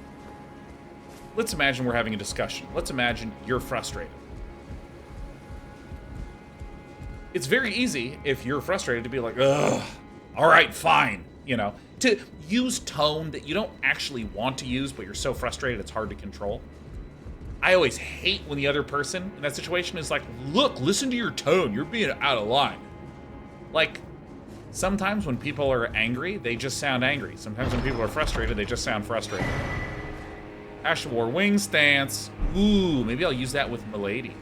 Let's imagine we're having a discussion. Let's imagine you're frustrated. It's very easy, if you're frustrated, to be like, ugh, all right, fine. You know, to use tone that you don't actually want to use, but you're so frustrated it's hard to control. I always hate when the other person in that situation is like, look, listen to your tone. You're being out of line. Like, sometimes when people are angry, they just sound angry. Sometimes when people are frustrated, they just sound frustrated. Ash of War wing stance. Ooh, maybe I'll use that with Milady.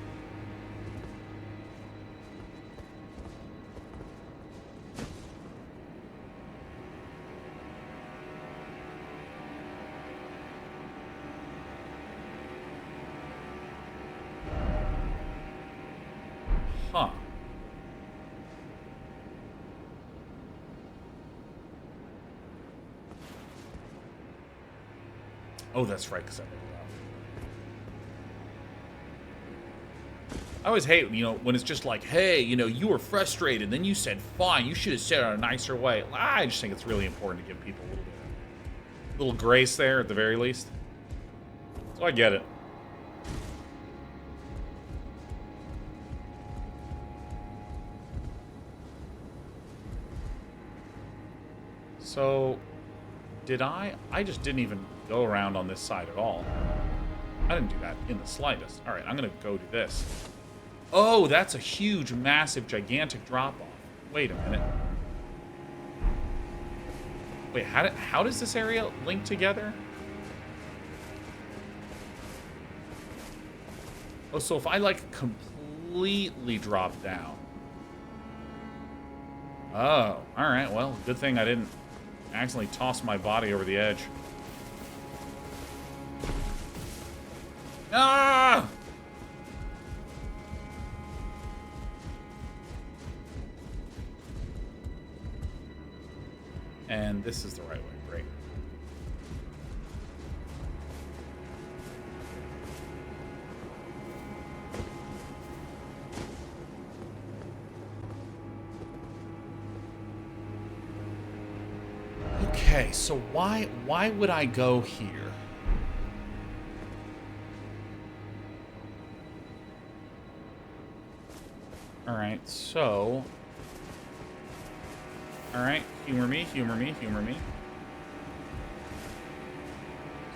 Huh. Oh, that's right, because I always hate, you know, when it's just like, hey, you know, you were frustrated, then you said fine, you should have said it in a nicer way. I just think it's really important to give people a little grace there at the very least. So I get it. So, did I just didn't even go around on this side at all. I didn't do that in the slightest. All right, I'm going to go do this. Oh, that's a huge, massive, gigantic drop-off. Wait a minute. Wait, how does this area link together? Oh, so if I, like, completely drop down. Oh, all right. Well, good thing I didn't accidentally toss my body over the edge. Ah! And this is the right way. Great. Okay, so why would I go here? Alright, so... Alright, humor me, humor me, humor me.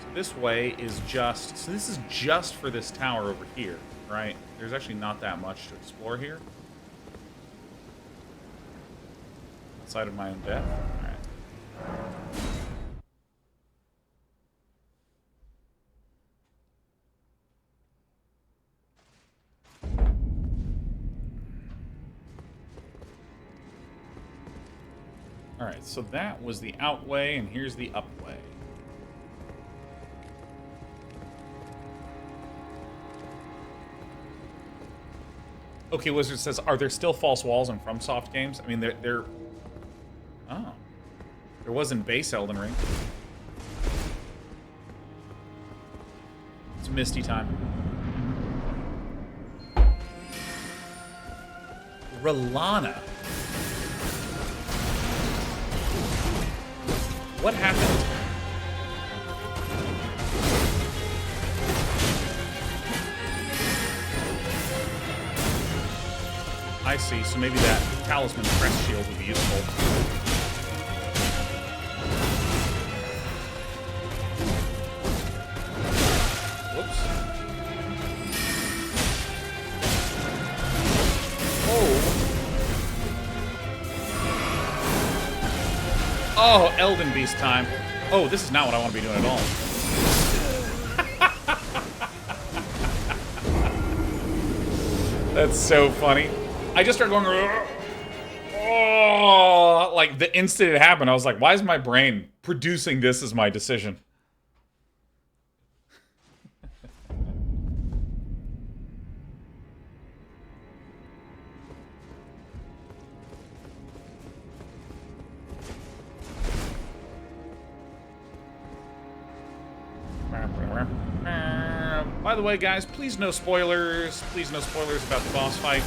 So this way is just... So this is just for this tower over here, right? There's actually not that much to explore here. Outside of my own death. Alright. Alright, so that was the outway, and here's the upway. Okay, Wizard says, are there still false walls in FromSoft games? I mean, they're... Oh. There was in base Elden Ring. It's Misty time. Relana. What happened? I see, so maybe that Talisman Crest Shield would be useful. Whoops. Oh, Elden Beast time. Oh, this is not what I want to be doing at all. That's so funny. I just started going, oh, like the instant it happened, I was like, why is my brain producing this as my decision? By the way, guys, please no spoilers. Please no spoilers about the boss fight.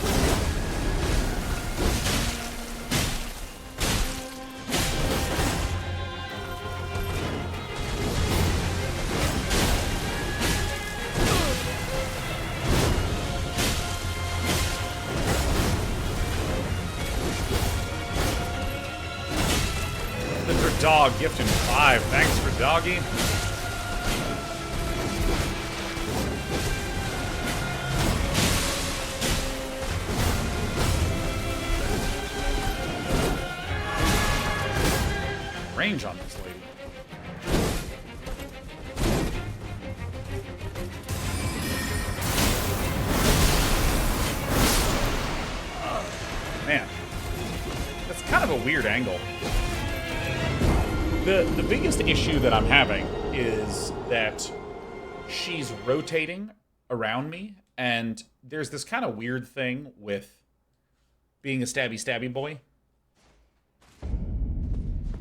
The dog gifted 5. Thanks for doggy. Range on this lady. Man, that's kind of a weird angle. The biggest issue that I'm having is that she's rotating around me, and there's this kind of weird thing with being a stabby boy,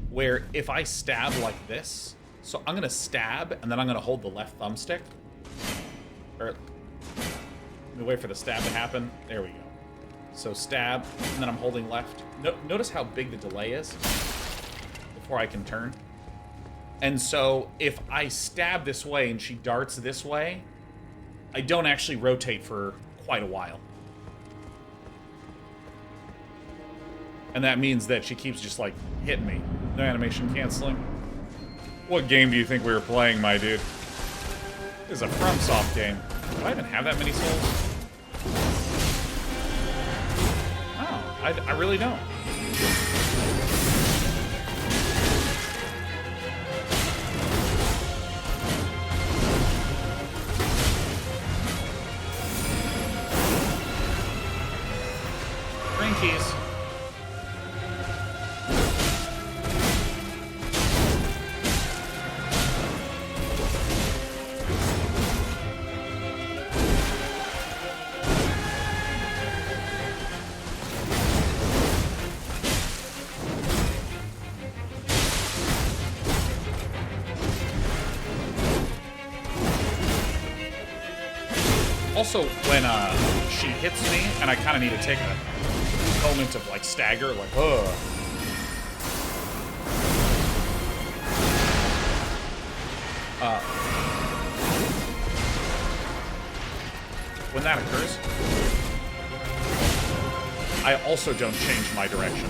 where if I stab like this, so I'm gonna stab and then I'm gonna hold the left thumbstick. Or let me wait for the stab to happen. There we go. So stab, and then I'm holding left. Notice how big the delay is before I can turn. And so if I stab this way and she darts this way, I don't actually rotate for quite a while. And that means that she keeps just, like, hitting me. No animation canceling. What game do you think we were playing, my dude? This is a FromSoft game. Do I even have that many souls? Oh, I really don't. Ring keys. Also, when she hits me, and I kind of need to take a moment of, like, stagger, like, ugh. When that occurs, I also don't change my direction.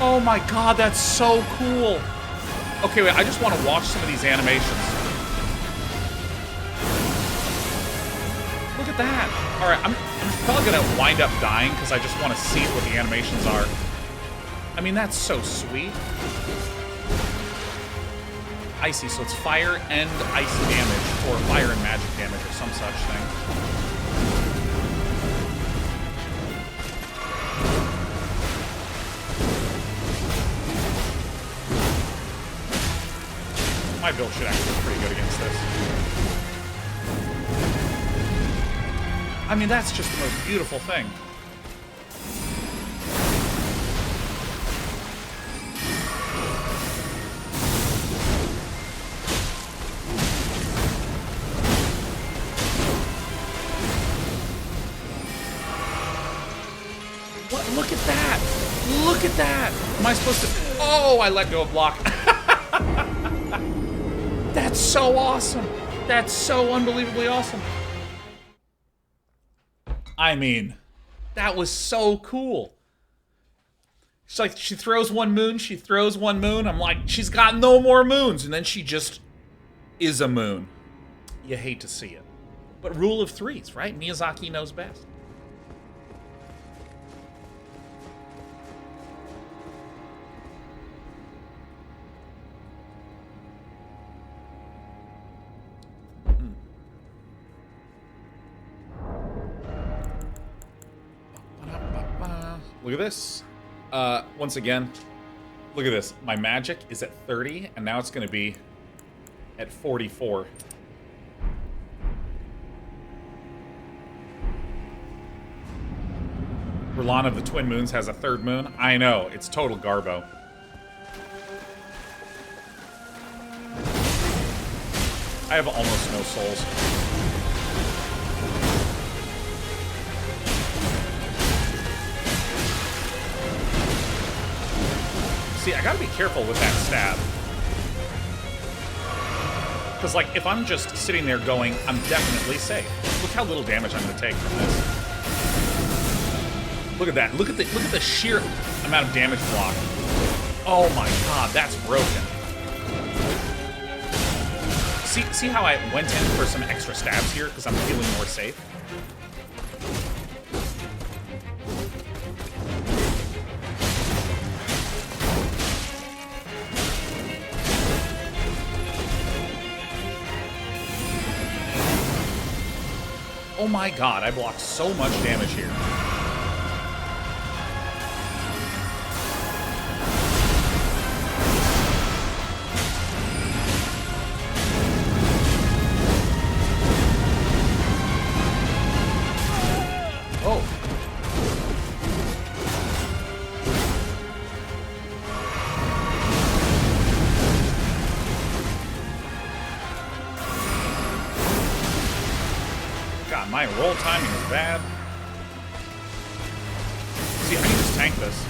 Oh my god, that's so cool! Okay, wait, I just want to watch some of these animations. Look at that! Alright, I'm probably gonna wind up dying because I just want to see what the animations are. I mean, that's so sweet. icy, so it's fire and ice damage, or fire and magic damage, or some such thing. My build should actually be pretty good against this. I mean, that's just the most beautiful thing. What? Look at that! Look at that! Am I supposed to... Oh, I let go of block. That's so awesome! That's so unbelievably awesome. I mean, that was so cool. It's like, she throws one moon, she throws one moon. I'm like, she's got no more moons. And then she just is a moon. You hate to see it. But rule of threes, right? Miyazaki knows best. Look at this. Once again, look at this. My magic is at 30, and now it's going to be at 44. R'hllon of the Twin Moons has a third moon. I know, it's total garbo. I have almost no souls. See, I gotta be careful with that stab. Because, like, if I'm just sitting there going, I'm definitely safe. Look how little damage I'm gonna take from this. Look at that. Look at the sheer amount of damage block. Oh my god, that's broken. See how I went in for some extra stabs here because I'm feeling more safe? Oh my god, I blocked so much damage here. Oh. God, my roll timing is bad. See, I can just tank this.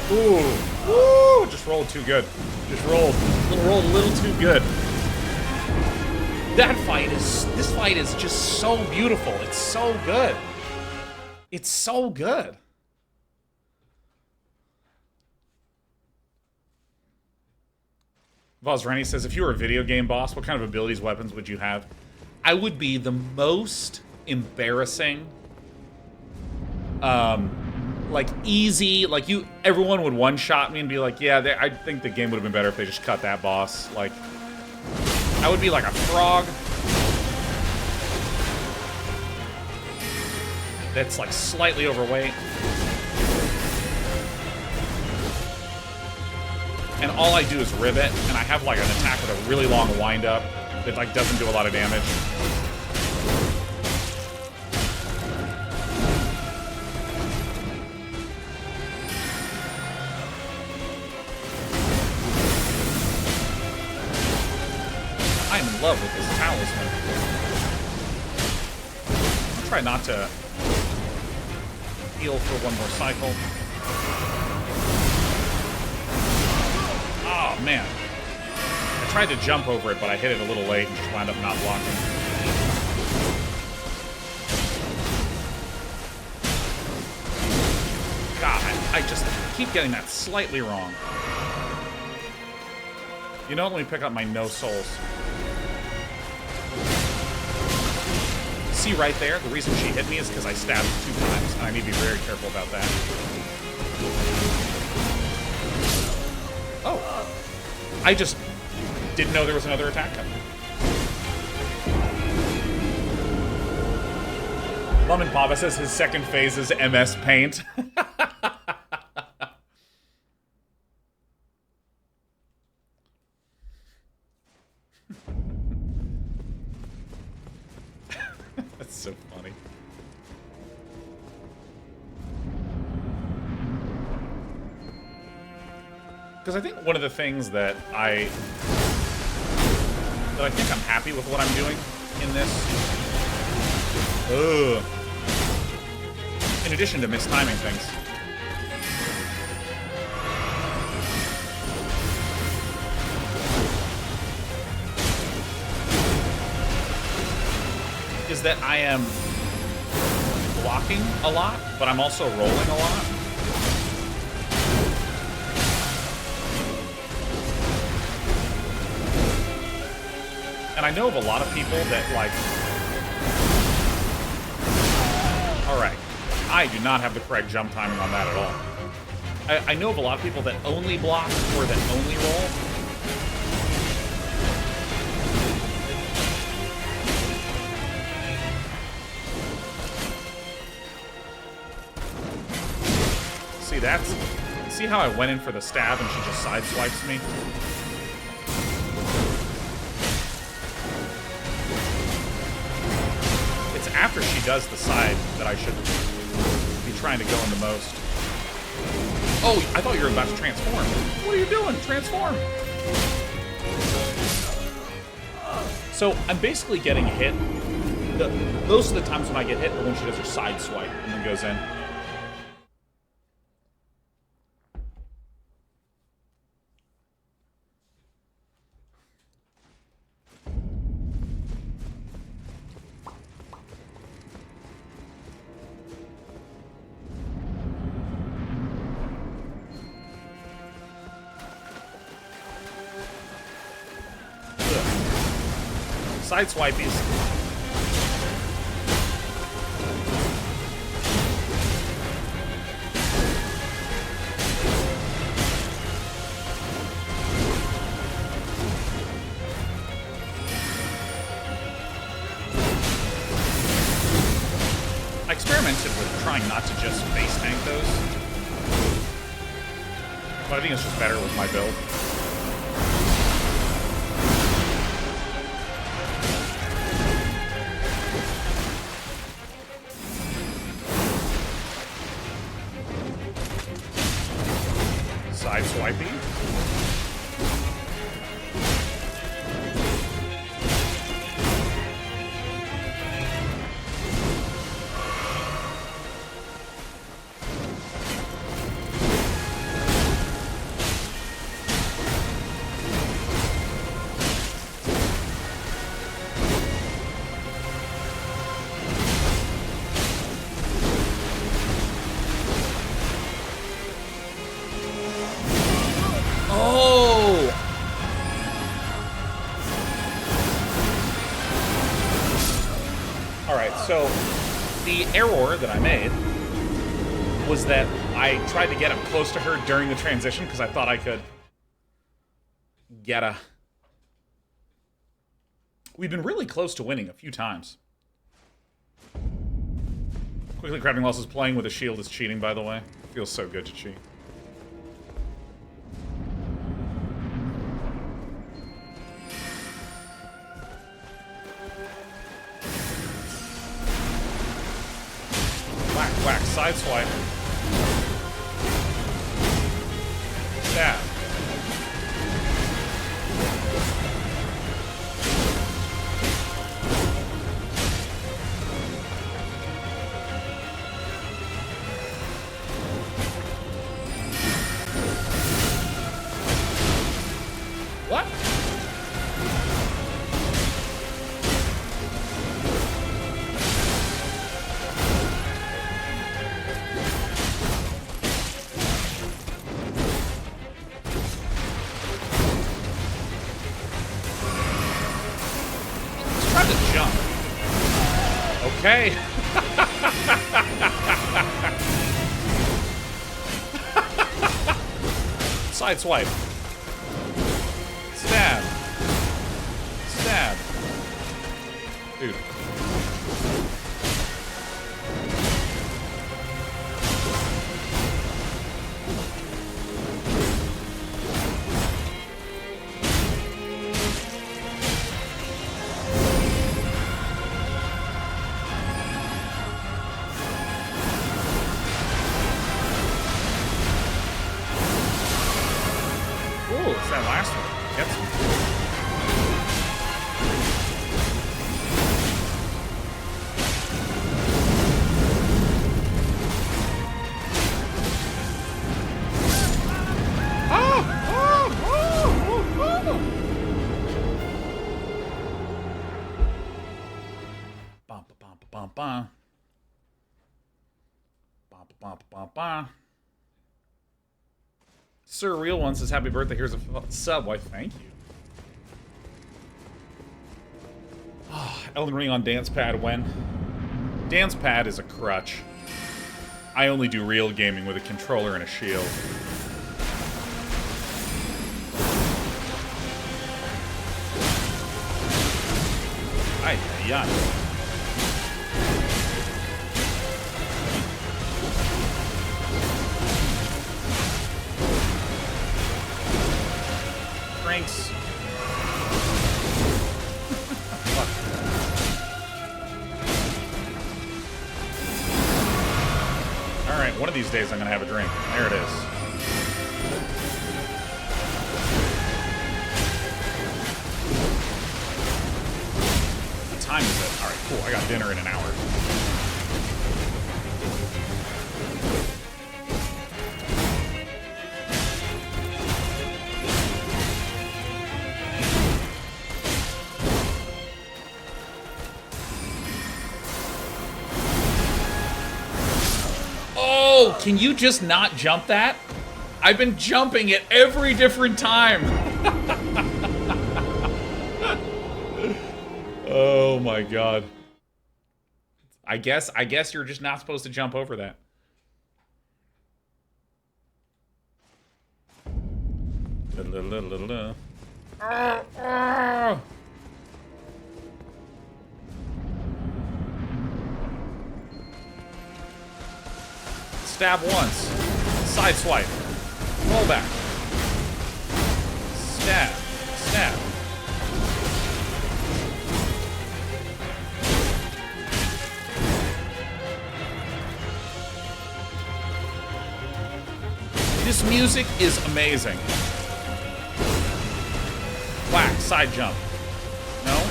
Ooh, just rolled too good. Just rolled a little too good. This fight is just so beautiful. It's so good. It's so good. Vosreni says, if you were a video game boss, what kind of abilities, weapons would you have? I would be the most embarrassing, like easy, like everyone would one-shot me and be like, yeah, I think the game would have been better if they just cut that boss. Like, I would be like a frog that's like slightly overweight. And all I do is rivet, and I have like an attack with a really long wind-up that like doesn't do a lot of damage. I'm in love with this talisman. I'll try not to heal for one more cycle. Oh, man. I tried to jump over it, but I hit it a little late and just wound up not blocking. God, I just keep getting that slightly wrong. You know, let me pick up my no souls. See right there, the reason she hit me is because I stabbed 2 times, and I need to be very careful about that. Oh. I just didn't know there was another attack coming. Lemon Papa says his second phase is MS Paint. That's so funny. Because I think one of the things that I think I'm happy with what I'm doing in this. Ugh. In addition to mistiming things. Is that I am blocking a lot, but I'm also rolling a lot. And I know of a lot of people that, like... Alright, I do not have the correct jump timing on that at all. I know of a lot of people that only block or that only roll. See how I went in for the stab and she just sideswipes me? It's after she does the side that I should be trying to go in the most. Oh, I thought you were about to transform. What are you doing? Transform! So, I'm basically getting hit. Those are the times when I get hit, but when she does her side swipe and then goes in. Side swipies. I experimented with trying not to just face tank those, but I think it's just better with my build. Side swiping. So, the error that I made was that I tried to get up close to her during the transition because I thought I could get a... We've been really close to winning a few times. Quickly Crafting Losses playing with a shield is cheating, by the way. It feels so good to cheat. Whack, whack, sideswipe. Stab. Okay. Side swipe. Stab. Stab. Dude. Ooh, it's that last one. Gets me. Sir Real One says, happy birthday, here's a sub. Why, thank you. Oh, Elden Ring on dance pad when? Dance pad is a crutch. I only do real gaming with a controller and a shield. Ay, ay, ay. Pranks. Alright, one of these days I'm gonna have a drink. There it is. What time is it? Alright, cool. I got dinner in an hour. Oh, can you just not jump that? I've been jumping it every different time. Oh my god. I guess you're just not supposed to jump over that. Stab once. Side swipe. Roll back. Stab. Stab. This music is amazing. Whack. Side jump. No?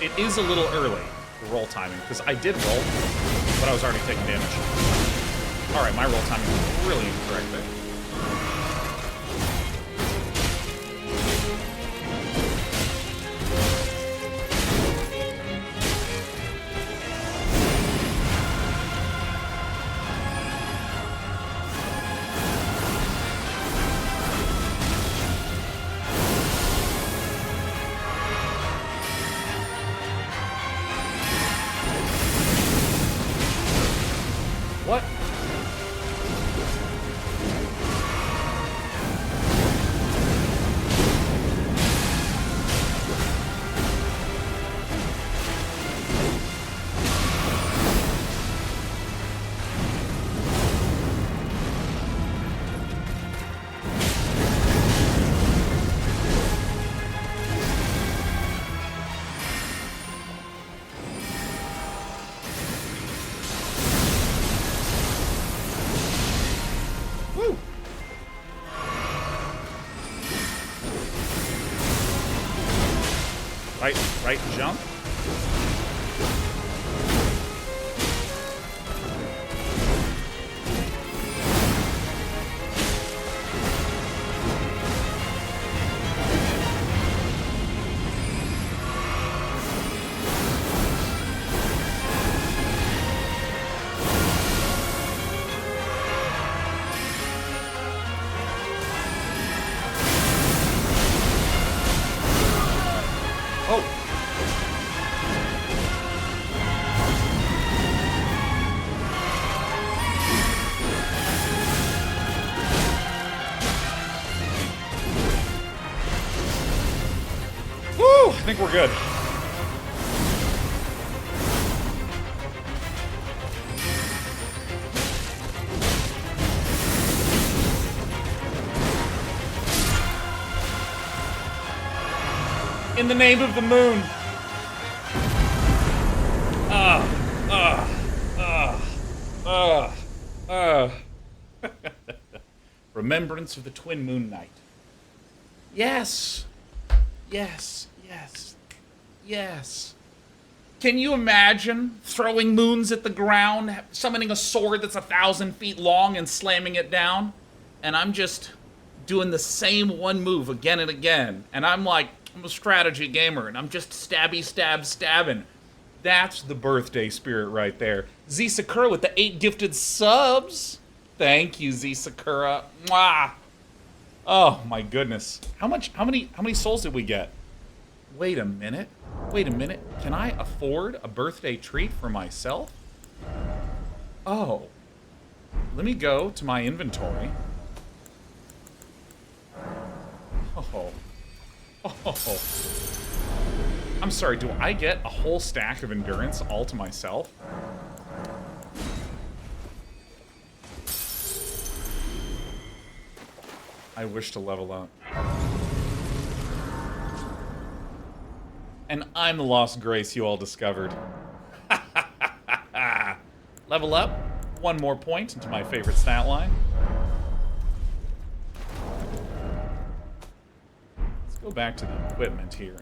It is a little early for roll timing, because I did roll, but I was already taking damage. Alright, my roll timing is really incorrect there. Right jump. I think we're good. In the name of the moon. Remembrance of the twin moon night. Yes. Yes. Yes. Yes. Can you imagine throwing moons at the ground, summoning a sword that's 1,000 feet long and slamming it down? And I'm just doing the same one move again and again. And I'm like, I'm a strategy gamer, and I'm just stabbing. That's the birthday spirit right there. Z Sakura with the 8 gifted subs. Thank you, Z Sakura. Mwah. Oh my goodness. How many souls did we get? Wait a minute. Can I afford a birthday treat for myself? Oh. Let me go to my inventory. Oh. I'm sorry, do I get a whole stack of endurance all to myself? I wish to level up. And I'm the lost grace you all discovered. Level up. 1 more point into my favorite stat line. Let's go back to the equipment here.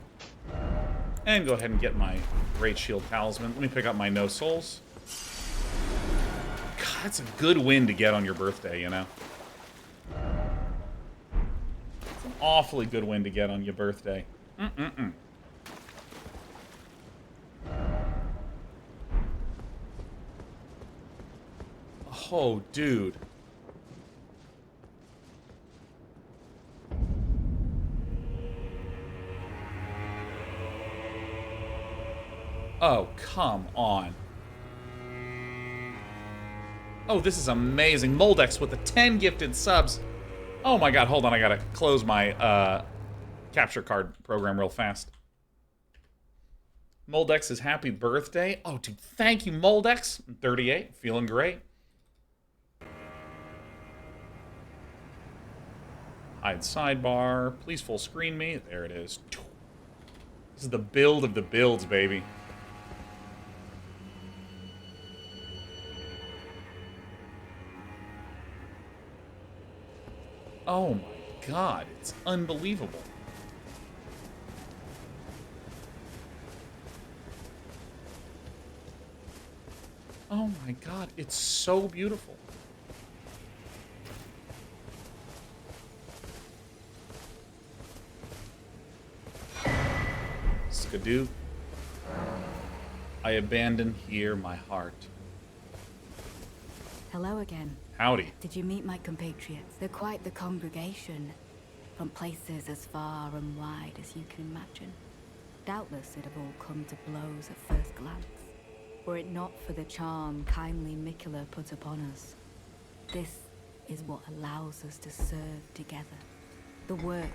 And go ahead and get my Great Shield Talisman. Let me pick up my No Souls. God, that's a good win to get on your birthday, you know? It's an awfully good win to get on your birthday. Oh, dude. Oh, come on. Oh, this is amazing. Moldex with the 10 gifted subs. Oh my god, hold on. I gotta close my capture card program real fast. Moldex is happy birthday. Oh, dude, thank you, Moldex. I'm 38, feeling great. Hide sidebar. Please full screen me. There it is. This is the build of the builds, baby. Oh my god, it's unbelievable. Oh my god, it's so beautiful. Skadoo. I abandon here my heart. Hello again. Howdy. Did you meet my compatriots? They're quite the congregation, from places as far and wide as you can imagine. Doubtless it'd have all come to blows at first glance, were it not for the charm kindly Mikula put upon us. This is what allows us to serve together, the work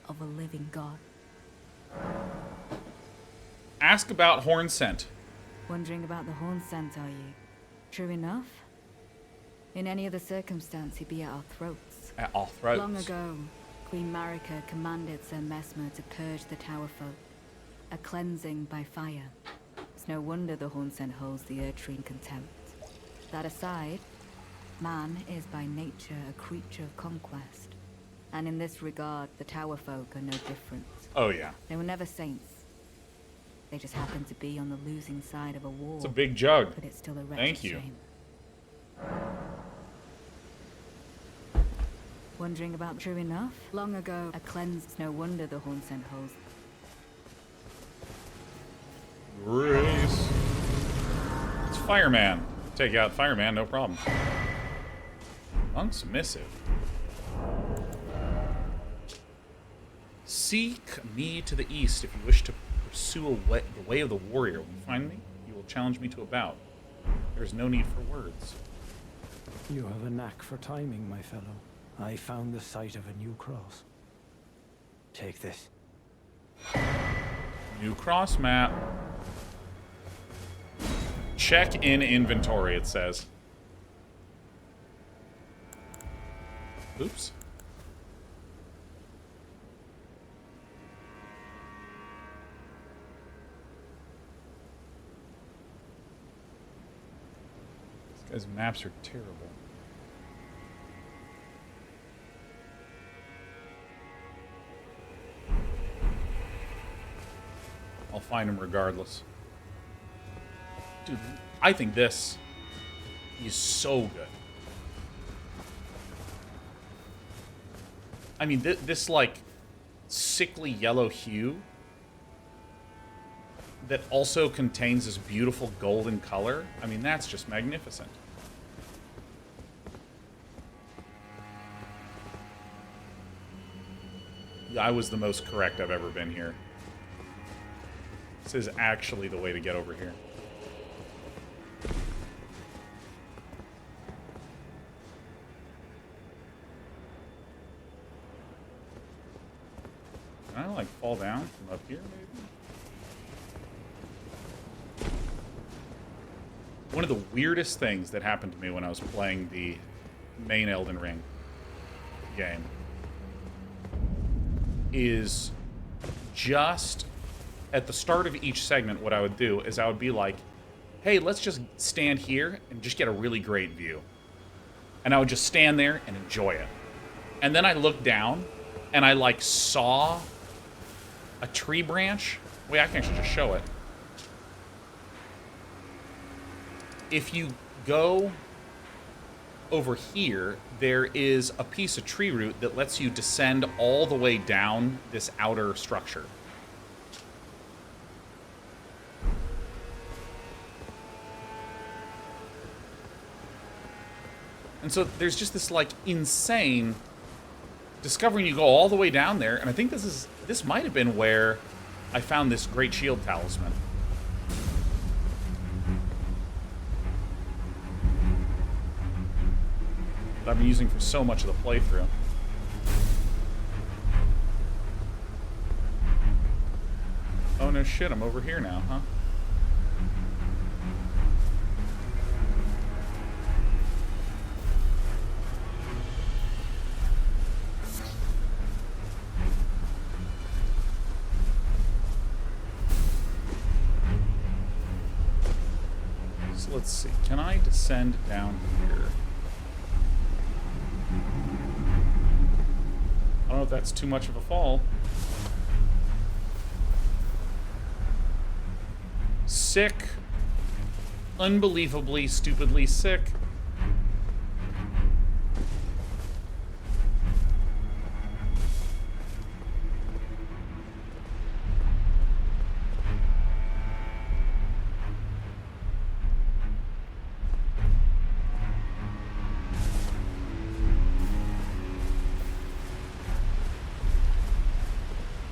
of a living god. Ask about horn scent. Wondering about the horn scent, are you? True enough. In any other circumstance, he'd be at our throats. At our throats. Long ago, Queen Marika commanded Sir Messmer to purge the Tower folk, a cleansing by fire. It's no wonder the horn scent holds the Erdtree in contempt. That aside, man is by nature a creature of conquest. And in this regard, the Tower folk are no different. Oh yeah. They were never saints. They just happen to be on the losing side of a war. It's a big jug. But it's still a wretched Thank you. shame. Wondering about true enough? Long ago, a cleanse. No wonder the horn sent holes. Grace. It's Fireman. Take out Fireman, no problem. Monk's missive. Seek me to the east if you wish to pursue the way of the warrior. When you find me, you will challenge me to a bout. There is no need for words. You have a knack for timing, my fellow. I found the site of a new cross. Take this. New cross map. Check in inventory, it says. Oops. These guys' maps are terrible. I'll find them regardless. Dude, I think this is so good. I mean, this like sickly yellow hue that also contains this beautiful golden color. I mean, that's just magnificent. I was the most correct I've ever been here. This is actually the way to get over here. Can I, like, fall down from up here, maybe? One of the weirdest things that happened to me when I was playing the main Elden Ring game is just at the start of each segment, what I would do is I would be like, hey, let's just stand here and just get a really great view. And I would just stand there and enjoy it. And then I looked down and I like saw a tree branch. Wait, I can actually just show it. If you go over here, there is a piece of tree root that lets you descend all the way down this outer structure. And so there's just this like insane discovering you go all the way down there, and I think this might have been where I found this great shield talisman. That I've been using for so much of the playthrough. Oh no shit, I'm over here now, huh? So let's see, can I descend down here? I don't know if that's too much of a fall. Sick. Unbelievably, stupidly sick.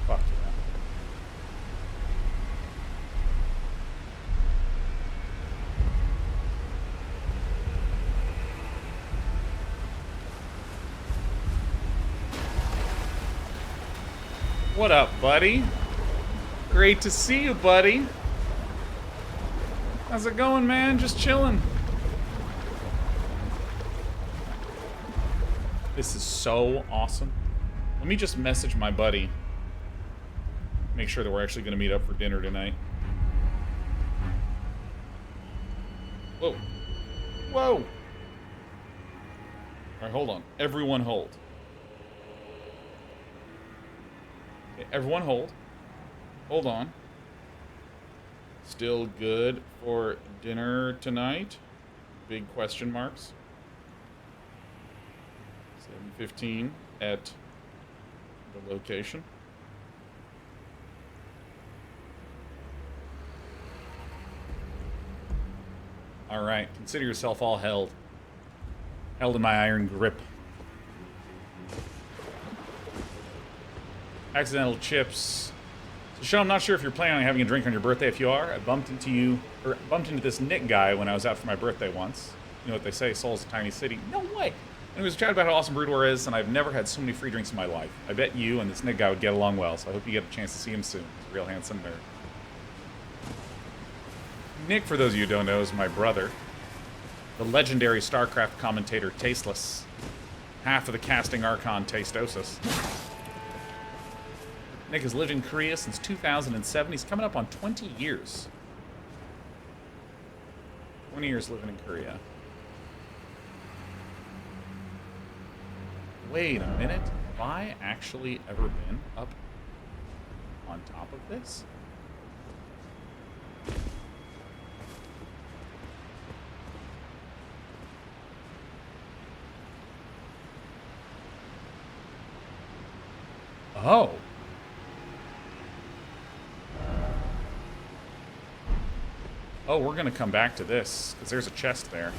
Fuck yeah. What up, buddy? Great to see you, buddy. How's it going, man? Just chilling. This is so awesome. Let me just message my buddy. Make sure that we're actually going to meet up for dinner tonight. Whoa. Whoa! Alright, hold on. Everyone hold. Okay, everyone hold. Hold on. Still good for dinner tonight? Big question marks. 7:15 at the location. All right, consider yourself all held. Held in my iron grip. Accidental chips. So, Sean, I'm not sure if you're planning on having a drink on your birthday. If you are, I bumped into this Nick guy when I was out for my birthday once. You know what they say, Seoul's a tiny city. No way. And we was chatting about how awesome Broodwar is, and I've never had so many free drinks in my life. I bet you and this Nick guy would get along well, so I hope you get a chance to see him soon. He's a real handsome nerd. Nick, for those of you who don't know, is my brother. The legendary StarCraft commentator Tasteless. Half of the casting Archon Tastosis. Nick has lived in Korea since 2007. He's coming up on 20 years. 20 years living in Korea. Wait a minute. Have I actually ever been up on top of this? Oh. Oh, we're gonna come back to this, because there's a chest there.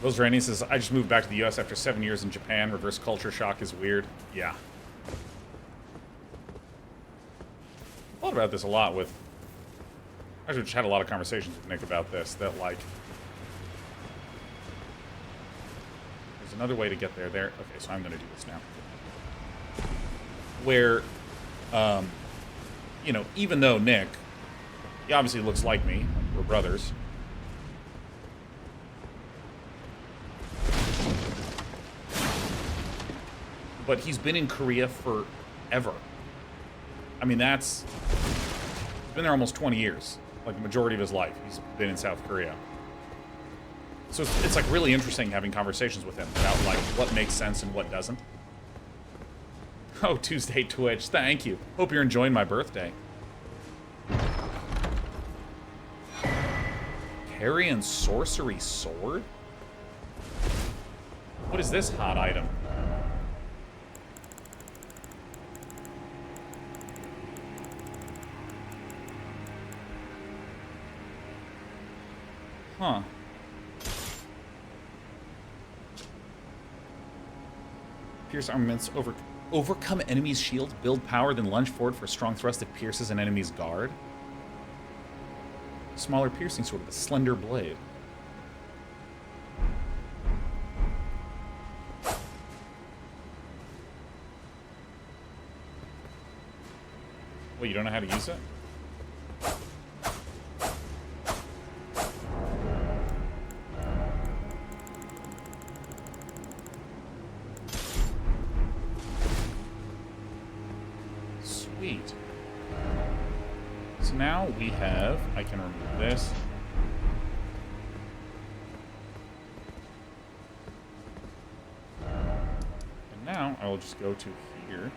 Those Randy says, I just moved back to the US after 7 years in Japan. Reverse culture shock is weird. Yeah. I thought about this a lot with... I just had a lot of conversations with Nick about this, that, like... There's another way to get there. Okay, so I'm going to do this now. Where, you know, even though Nick, he obviously looks like me, we're brothers. But he's been in Korea forever. I mean, he's been there almost 20 years. Like, the majority of his life, he's been in South Korea. So it's like really interesting having conversations with him about like what makes sense and what doesn't. Oh, Tuesday Twitch, thank you. Hope you're enjoying my birthday. Carrion Sorcery Sword? What is this hot item? Huh. Pierce armaments overcome enemy's shield, build power, then lunge forward for a strong thrust that pierces an enemy's guard. Smaller piercing sword with a slender blade. Wait, you don't know how to use it? Sweet. So now we have, I can remove this. And now I will just go to here.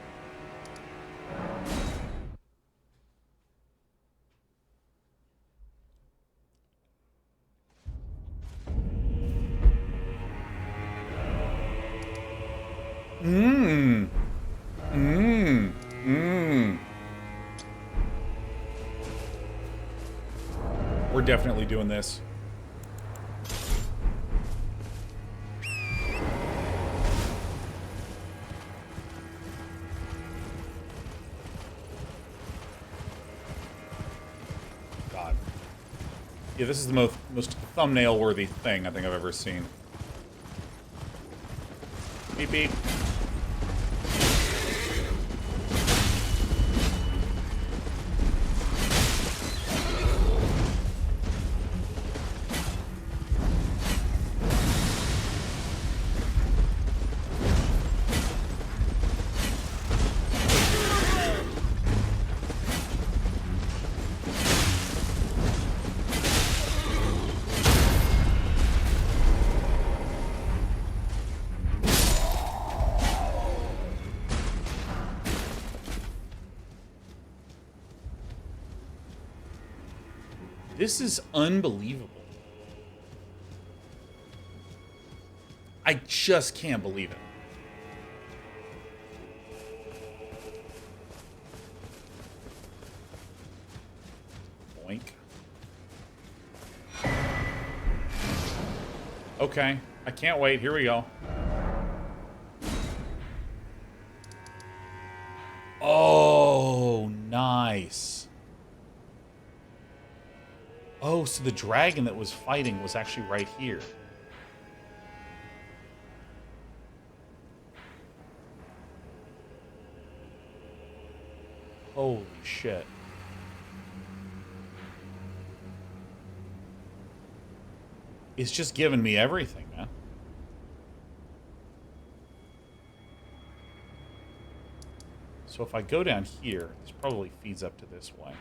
We're definitely doing this. God. Yeah, this is the most thumbnail-worthy thing I think I've ever seen. Beep beep. This is unbelievable. I just can't believe it. Boink. Okay, I can't wait. Here we go. Oh, nice. Oh, so the dragon that was fighting was actually right here. Holy shit. It's just giving me everything, man. So if I go down here, this probably feeds up to this way.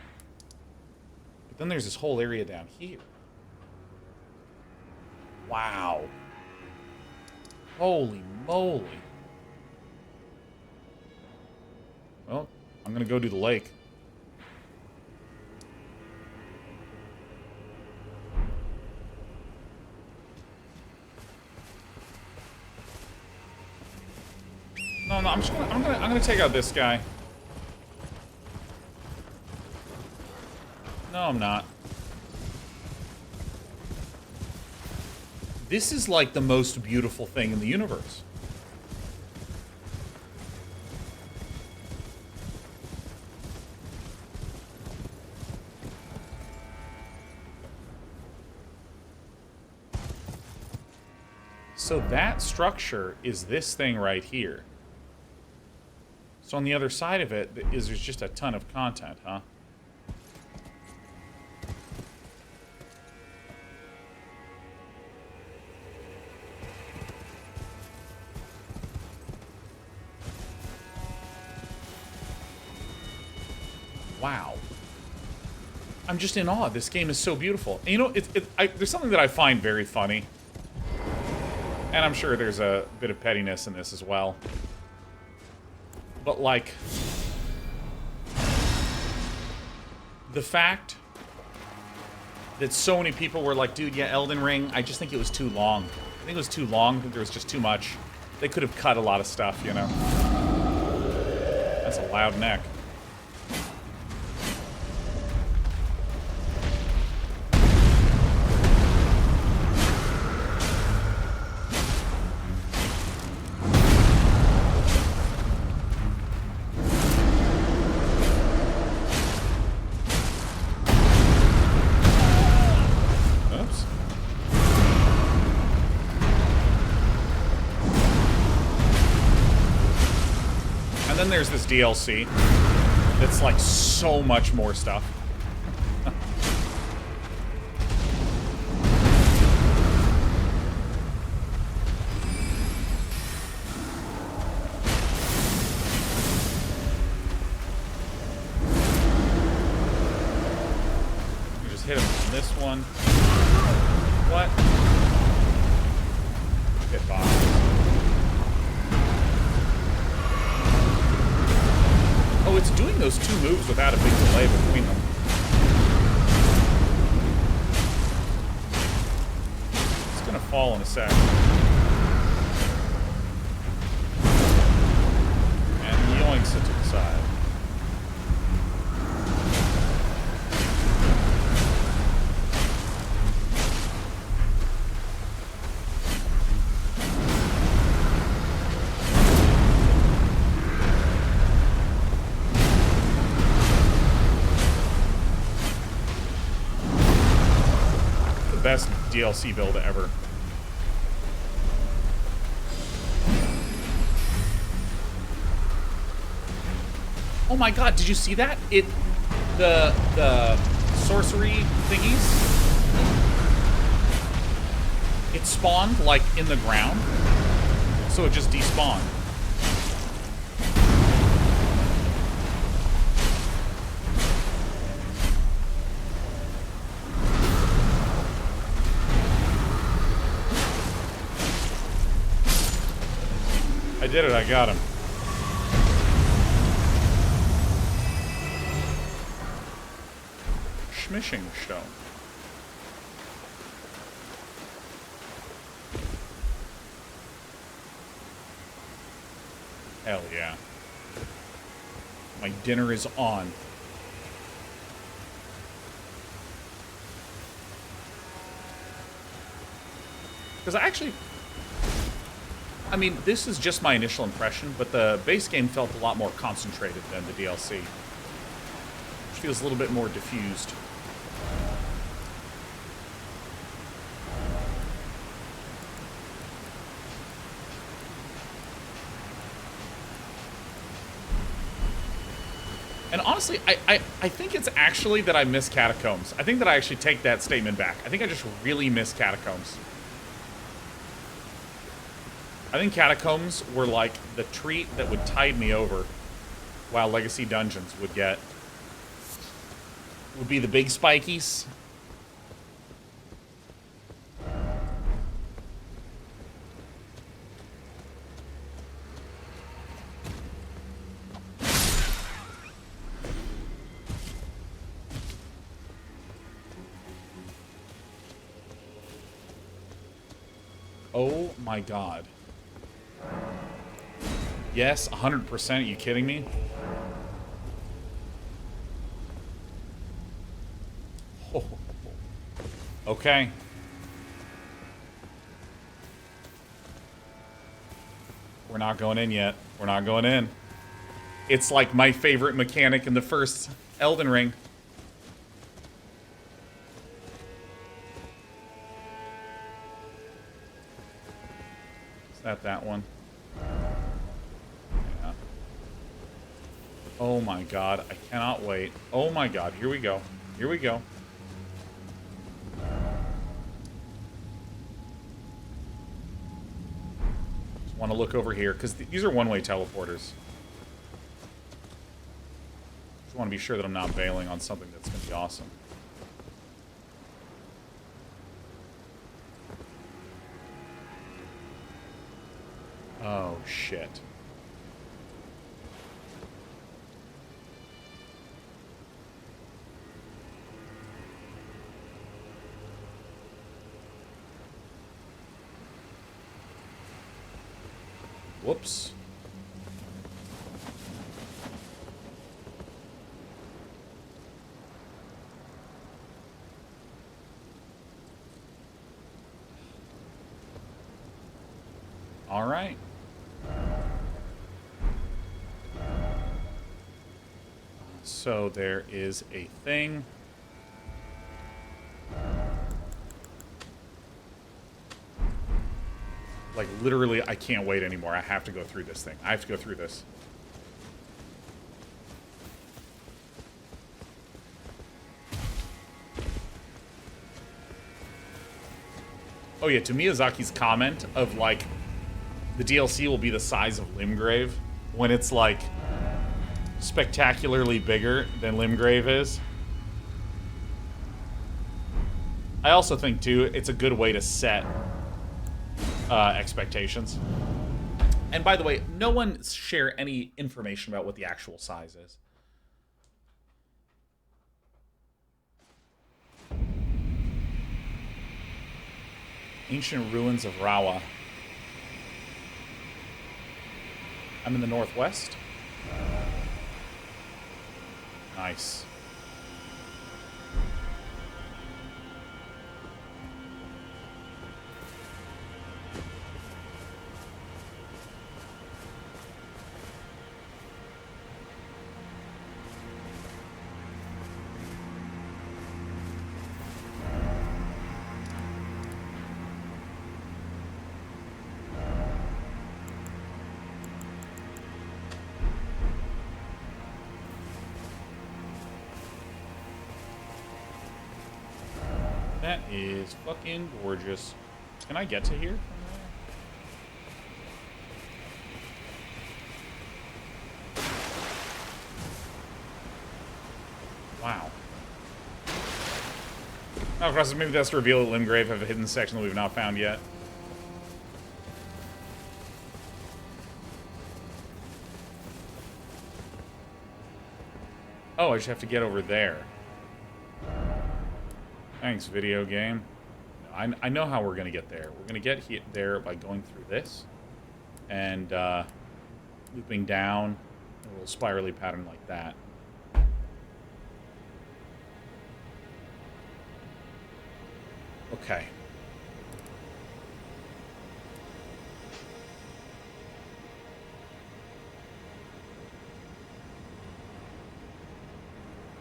But then there's this whole area down here. Wow. Holy moly. Well, I'm gonna go do the lake. No, I'm gonna take out this guy. No, I'm not. This is like the most beautiful thing in the universe. So that structure is this thing right here. So on the other side of it, there's just a ton of content, huh? Wow. I'm just in awe. This game is so beautiful. And you know, there's something that I find very funny. And I'm sure there's a bit of pettiness in this as well. But, like, the fact that so many people were like, dude, yeah, Elden Ring, I just think it was too long. I think it was too long. I think there was just too much. They could have cut a lot of stuff, you know? That's a loud neck. There's this DLC that's like so much more stuff. You just hit him with this one. What? Hit box. Oh, it's doing those two moves without a big delay between them. It's gonna fall in a sec. And yoinks it to the side. Best DLC build ever. Oh my god, did you see that? The sorcery thingies, it spawned like in the ground, so it just despawned. I did it, I got him. Schmishing stone. Hell yeah. My dinner is on. Because I mean, this is just my initial impression, but the base game felt a lot more concentrated than the DLC. Which feels a little bit more diffused. And honestly, I think it's actually that I miss Catacombs. I think that I actually take that statement back. I think I just really miss Catacombs. I think Catacombs were like the treat that would tide me over, while Legacy Dungeons would be the big spikies. Oh my god. Yes, 100%. Are you kidding me? Oh. Okay. We're not going in yet. We're not going in. It's like my favorite mechanic in the first Elden Ring. Is that one? Yeah. Oh my god, I cannot wait. Oh my god, here we go. Here we go. Just want to look over here, because these are one-way teleporters. Just want to be sure that I'm not bailing on something that's going to be awesome. Oh, shit. Whoops. All right. So there is a thing. Like, literally, I can't wait anymore. I have to go through this thing. I have to go through this. Oh, yeah, to Miyazaki's comment of, like, the DLC will be the size of Limgrave, when it's, like, spectacularly bigger than Limgrave is. I also think, too, it's a good way to set expectations. And by the way, no one share any information about what the actual size is. Ancient ruins of Rawa. I'm in the northwest. Nice. That is fucking gorgeous. Can I get to here from there? Wow. Now, of course, maybe that's to reveal that Limgrave have a hidden section that we've not found yet. Oh, I just have to get over there. Thanks, video game. I know how we're going to get there. We're going to get there by going through this. And, looping down, a little spirally pattern like that. Okay.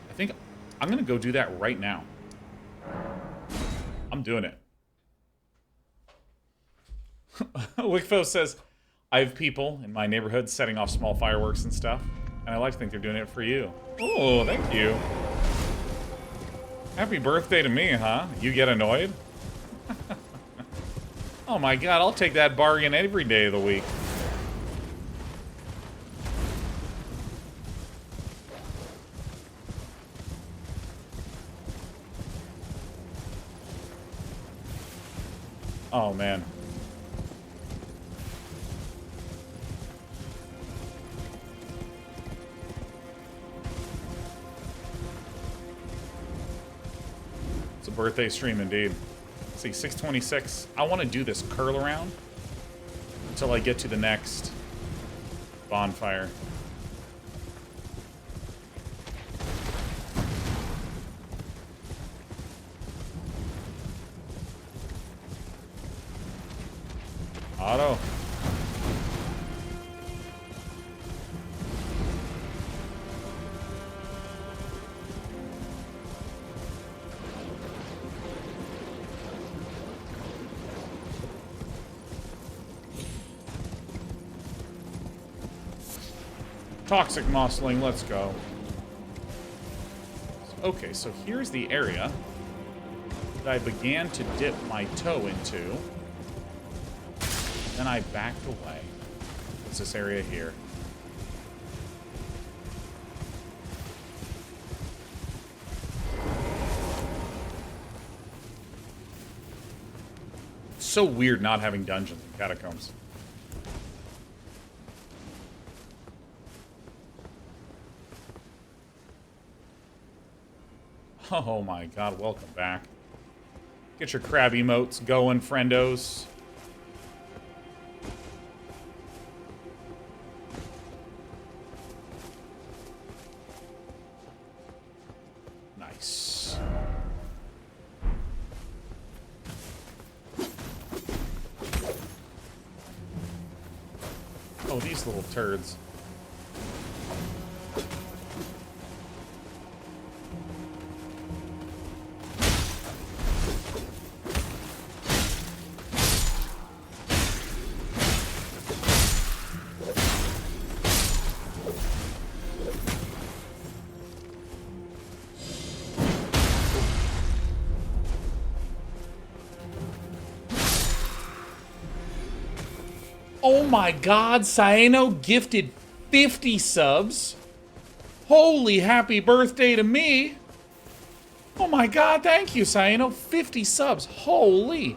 I think I'm going to go do that right now. I'm doing it. Wickfo says, I have people in my neighborhood setting off small fireworks and stuff, and I like to think they're doing it for you. Oh, thank you. Happy birthday to me, huh? You get annoyed? Oh my god, I'll take that bargain every day of the week. Oh man. It's a birthday stream indeed. Let's see, 626. I want to do this curl around until I get to the next bonfire. Auto. Toxic mossling, let's go. Okay, so here's the area that I began to dip my toe into. Then I backed away. What's this area here? It's so weird not having dungeons and catacombs. Oh my god, welcome back. Get your crab emotes going, friendos. Nice. Oh, these little turds. Oh my god, Saeno gifted 50 subs. Holy happy birthday to me. Oh my god, thank you, Saeno. 50 subs. Holy.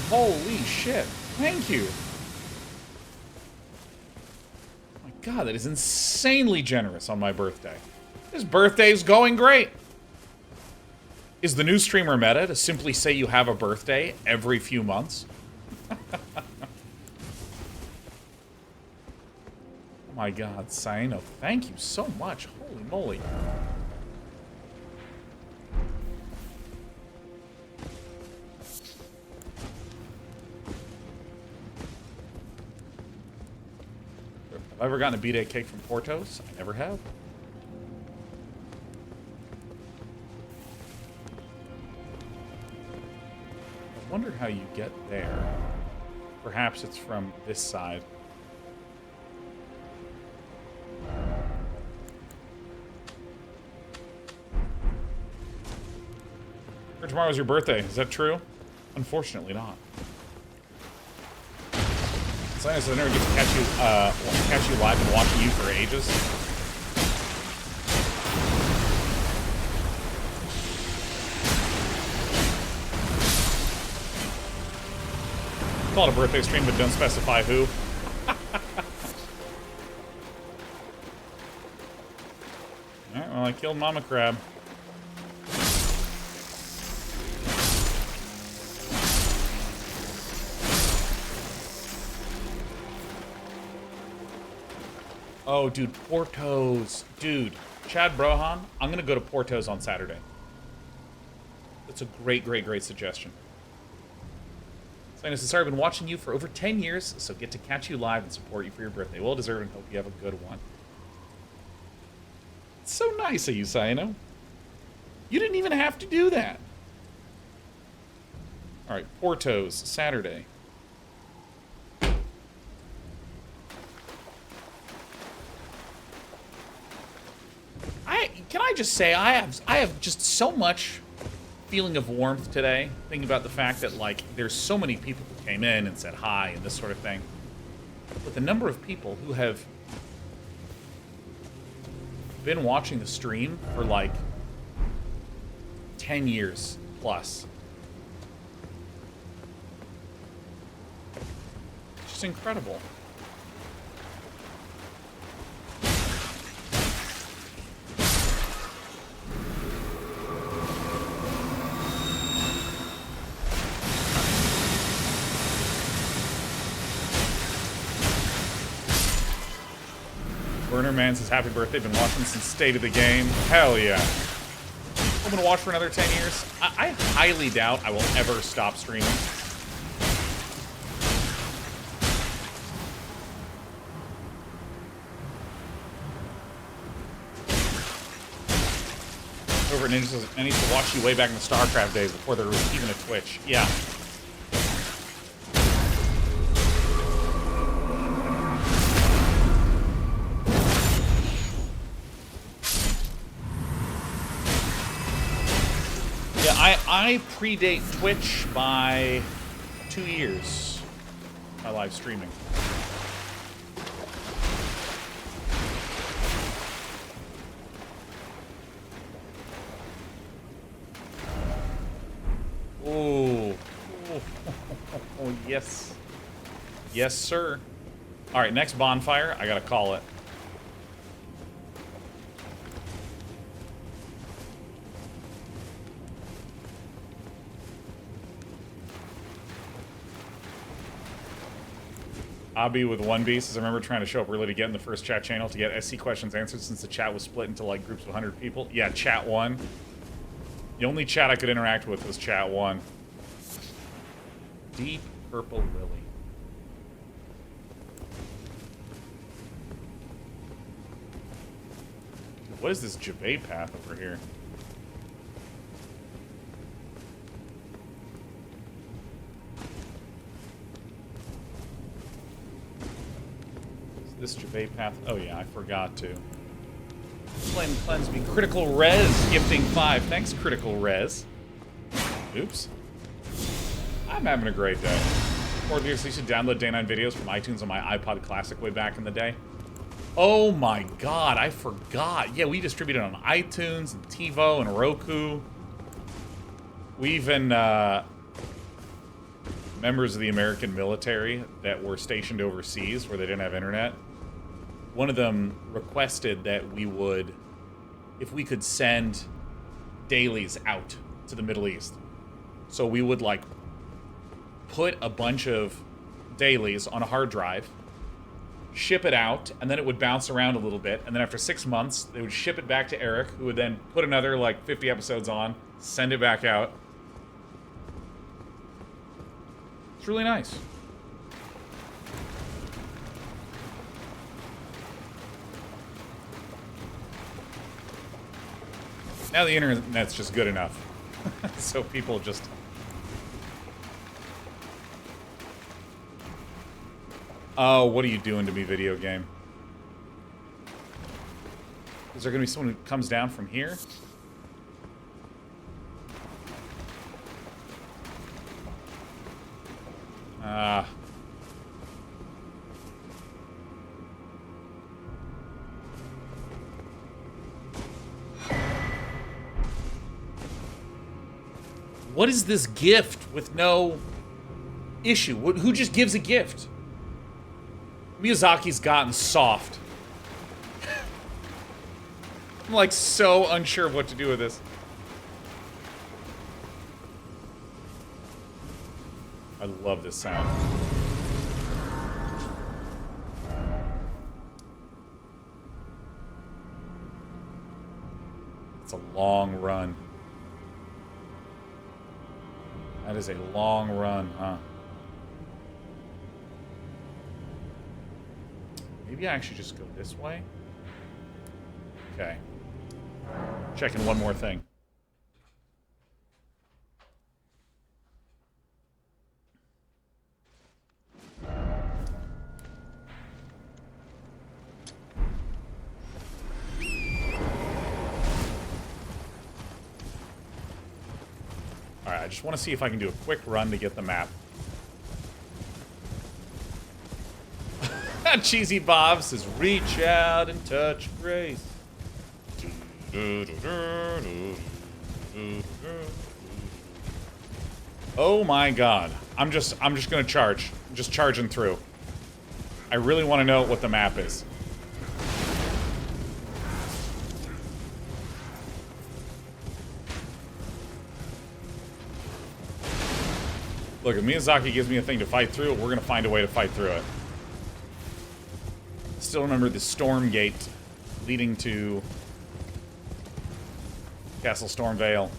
Holy shit. Thank you. Oh my god, that is insanely generous on my birthday. This birthday's going great. Is the new streamer meta to simply say you have a birthday every few months? Oh my god, Saino, thank you so much. Holy moly. Have I ever gotten a B-Day cake from Portos? I never have. I wonder how you get there. Perhaps it's from this side. Or tomorrow's your birthday. Is that true? Unfortunately not. Science, I never get to catch you live and watching you for ages. Call it a birthday stream, but don't specify who. Alright, well, I killed Mama Crab. Oh, dude, Porto's. Dude, Chad Brohan, I'm going to go to Porto's on Saturday. That's a great, great, great suggestion. Sinus, sorry, I've been watching you for over 10 years, so get to catch you live and support you for your birthday. Well deserved and hope you have a good one. It's so nice of you, Sino. You didn't even have to do that. All right, Porto's, Saturday. Can I just say, I have just so much feeling of warmth today, thinking about the fact that, like, there's so many people who came in and said hi and this sort of thing. But the number of people who have been watching the stream for, like, 10 years plus. It's just incredible. Burner Man says, happy birthday, been watching since State of the Game. Hell yeah. I'm gonna watch for another 10 years. I highly doubt I will ever stop streaming. Over at Ninja says, I need to watch you way back in the StarCraft days before there was even a Twitch. Yeah. I predate Twitch by 2 years. My live streaming. Oh, oh, yes. Yes, sir. All right, next bonfire. I gotta call it. Abby with 1B says, I remember trying to show up early to get in the first chat channel to get SC questions answered since the chat was split into like groups of 100 people. Yeah, chat 1. The only chat I could interact with was chat 1. Deep Purple Lily. What is this Jabay path over here? This Jabay path. Oh yeah, I forgot to. Flame Cleanse me. Critical Res gifting 5. Thanks, Critical Res. Oops. I'm having a great day. Or you should download Day9 videos from iTunes on my iPod Classic way back in the day. Oh my god, I forgot. Yeah, we distributed on iTunes and TiVo and Roku. We even, members of the American military that were stationed overseas where they didn't have internet. One of them requested that we would, if we could send dailies out to the Middle East. So we would, like, put a bunch of dailies on a hard drive, ship it out, and then it would bounce around a little bit. And then after 6 months, they would ship it back to Eric, who would then put another, like, 50 episodes on, send it back out. It's really nice. Now the internet's just good enough. So people just... Oh, what are you doing to me, video game? Is there going to be someone who comes down from here? What is this gift with no issue? Who just gives a gift? Miyazaki's gotten soft. I'm like so unsure of what to do with this. I love this sound. It's a long run. That is a long run, huh? Maybe I actually just go this way? Okay. Checking one more thing. Alright, I just want to see if I can do a quick run to get the map. Cheesy Bob says, reach out and touch grace. Oh my god. I'm just gonna charge. I'm just charging through. I really want to know what the map is. Look, if Miyazaki gives me a thing to fight through, we're gonna find a way to fight through it. Still remember the storm gate leading to Castle Stormvale.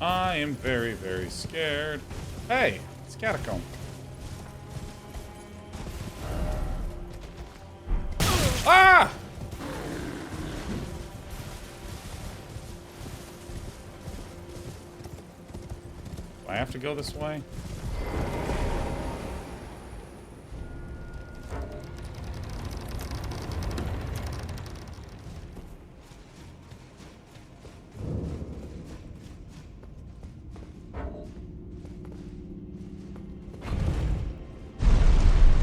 I am very, very scared. Hey, it's Catacomb. Ah! Do I have to go this way?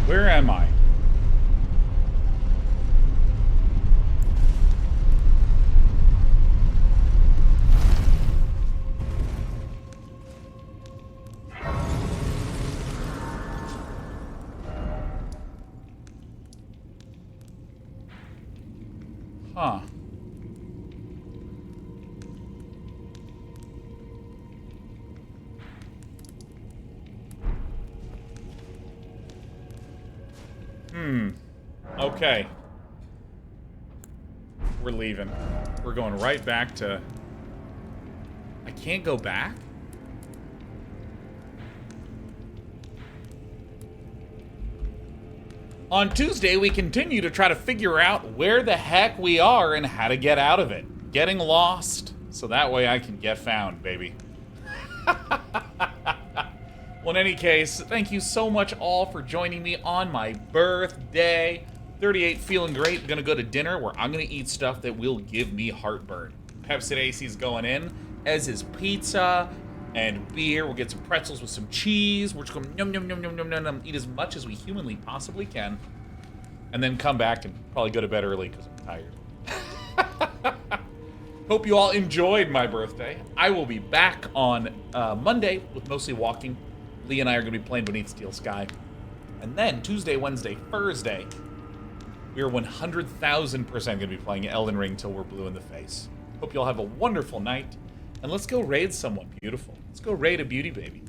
Where am I? Huh. Okay. We're leaving. We're going right back to... I can't go back? On Tuesday, we continue to try to figure out where the heck we are and how to get out of it. Getting lost, so that way I can get found, baby. Well, in any case, thank you so much all for joining me on my birthday. 38, feeling great. Gonna go to dinner where I'm gonna eat stuff that will give me heartburn. Pepsi AC's going in, as is pizza and beer. We'll get some pretzels with some cheese. We're just gonna yum, yum, yum, yum, yum, yum, yum, eat as much as we humanly possibly can. And then come back and probably go to bed early because I'm tired. Hope you all enjoyed my birthday. I will be back on Monday with mostly walking. Lee and I are going to be playing Beneath Steel Sky. And then Tuesday, Wednesday, Thursday, we are 100,000% going to be playing Elden Ring till we're blue in the face. Hope you all have a wonderful night. And let's go raid someone beautiful. Let's go raid a beauty baby.